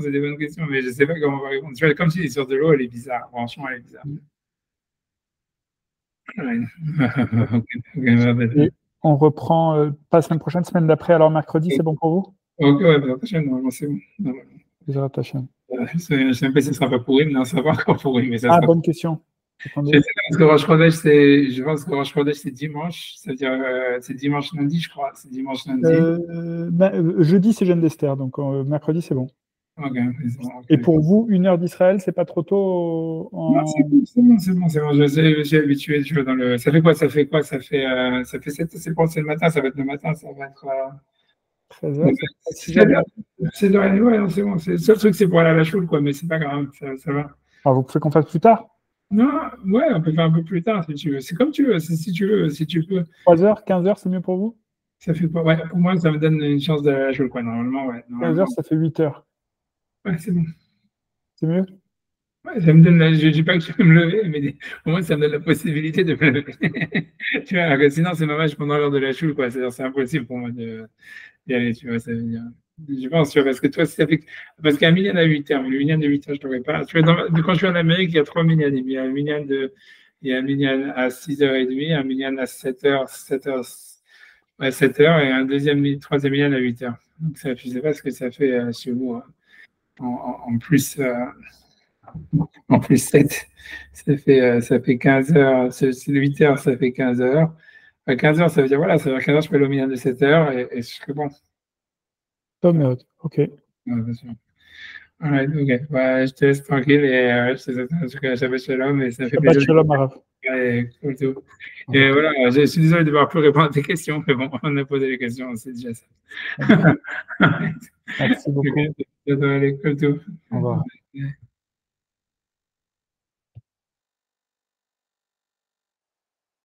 B: C'est des bonnes questions, mais je ne sais pas comment on va répondre. Tu vois, comme tu dis sur de l'eau, elle est bizarre. Franchement, elle est bizarre.
A: Et on reprend pas semaine prochaine, semaine d'après, alors mercredi, c'est bon pour vous?
B: Ok, ouais, Bezrat Hashem, normalement, c'est bon.
A: Bezrat Hashem.
B: Je ne sais même pas si ce sera pas pourri, mais non, ça va encore pourri. Mais ça
A: Ah,
B: sera...
A: bonne question. Attendez.
B: Je sais pas, parce que Rosh Chodesh, je pense que Rosh Chodesh, c'est dimanche, c'est-à-dire c'est dimanche lundi, je crois. C'est dimanche lundi.
A: Jeudi, c'est Jeûne d'Esther, donc mercredi, c'est bon.
B: Ok.
A: Et pour vous, 1 heure d'Israël, c'est pas trop tôt
B: Non, c'est bon. Je suis habitué, tu vois, dans le... Ça fait quoi? Ça fait 7, c'est le matin, ça va être le matin, ça va être...
A: 13h,
B: c'est de rien, ouais, c'est bon. Le seul truc, c'est pour aller à la choule, quoi, mais c'est pas grave, ça va.
A: Alors, vous pouvez qu'on fasse plus tard?
B: Non, ouais, on peut faire un peu plus tard, si tu veux. C'est comme tu veux, si tu veux, si tu peux.
A: 3h, 15h, c'est mieux pour vous?
B: Ça fait pas... Ouais, pour moi, ça me donne une chance d'aller à la choule, quoi, normalement, ouais.
A: 15h, ça fait 8h.
B: Ouais, c'est bon.
A: C'est mieux?
B: Ouais, ça me donne je ne dis pas que je vais me lever, mais au moins, ça me donne la possibilité de me lever. Tu vois, sinon, c'est dommage pendant l'heure de la choule, quoi. C'est impossible pour moi d'y aller, tu vois, ça veut dire... Je pense, tu vois, parce que toi, ça fait... Parce qu'un minyan à 8h, mais le minyan de 8h, je ne l'aurais pas. Tu vois, quand je suis en Amérique, il y a 3 minyan. Il y a un minyan à 6h30, un minyan à 7h, ouais, 7h, et troisième minyan à 8h. Donc, ça, je ne sais pas ce que ça fait chez vous, hein. En plus 7, ça fait 15h, c'est 8h, ça fait 15h. À 15h, ça veut dire, voilà, ça veut dire 15h, je peux aller au minyan de 7h, et je serai bon.
A: Ok.
B: Ouais, bien sûr. Alright, ok. Ouais, je te laisse tranquille et je te souhaite en tout cas Shabbat Shalom et ça fait plaisir.
A: Shabbat Shalom, Arav.
B: Et voilà, je suis désolé de ne pouvoir plus répondre à tes questions, mais bon, on a posé les questions, c'est déjà ça.
A: Merci beaucoup.
B: Allez,
A: Au revoir.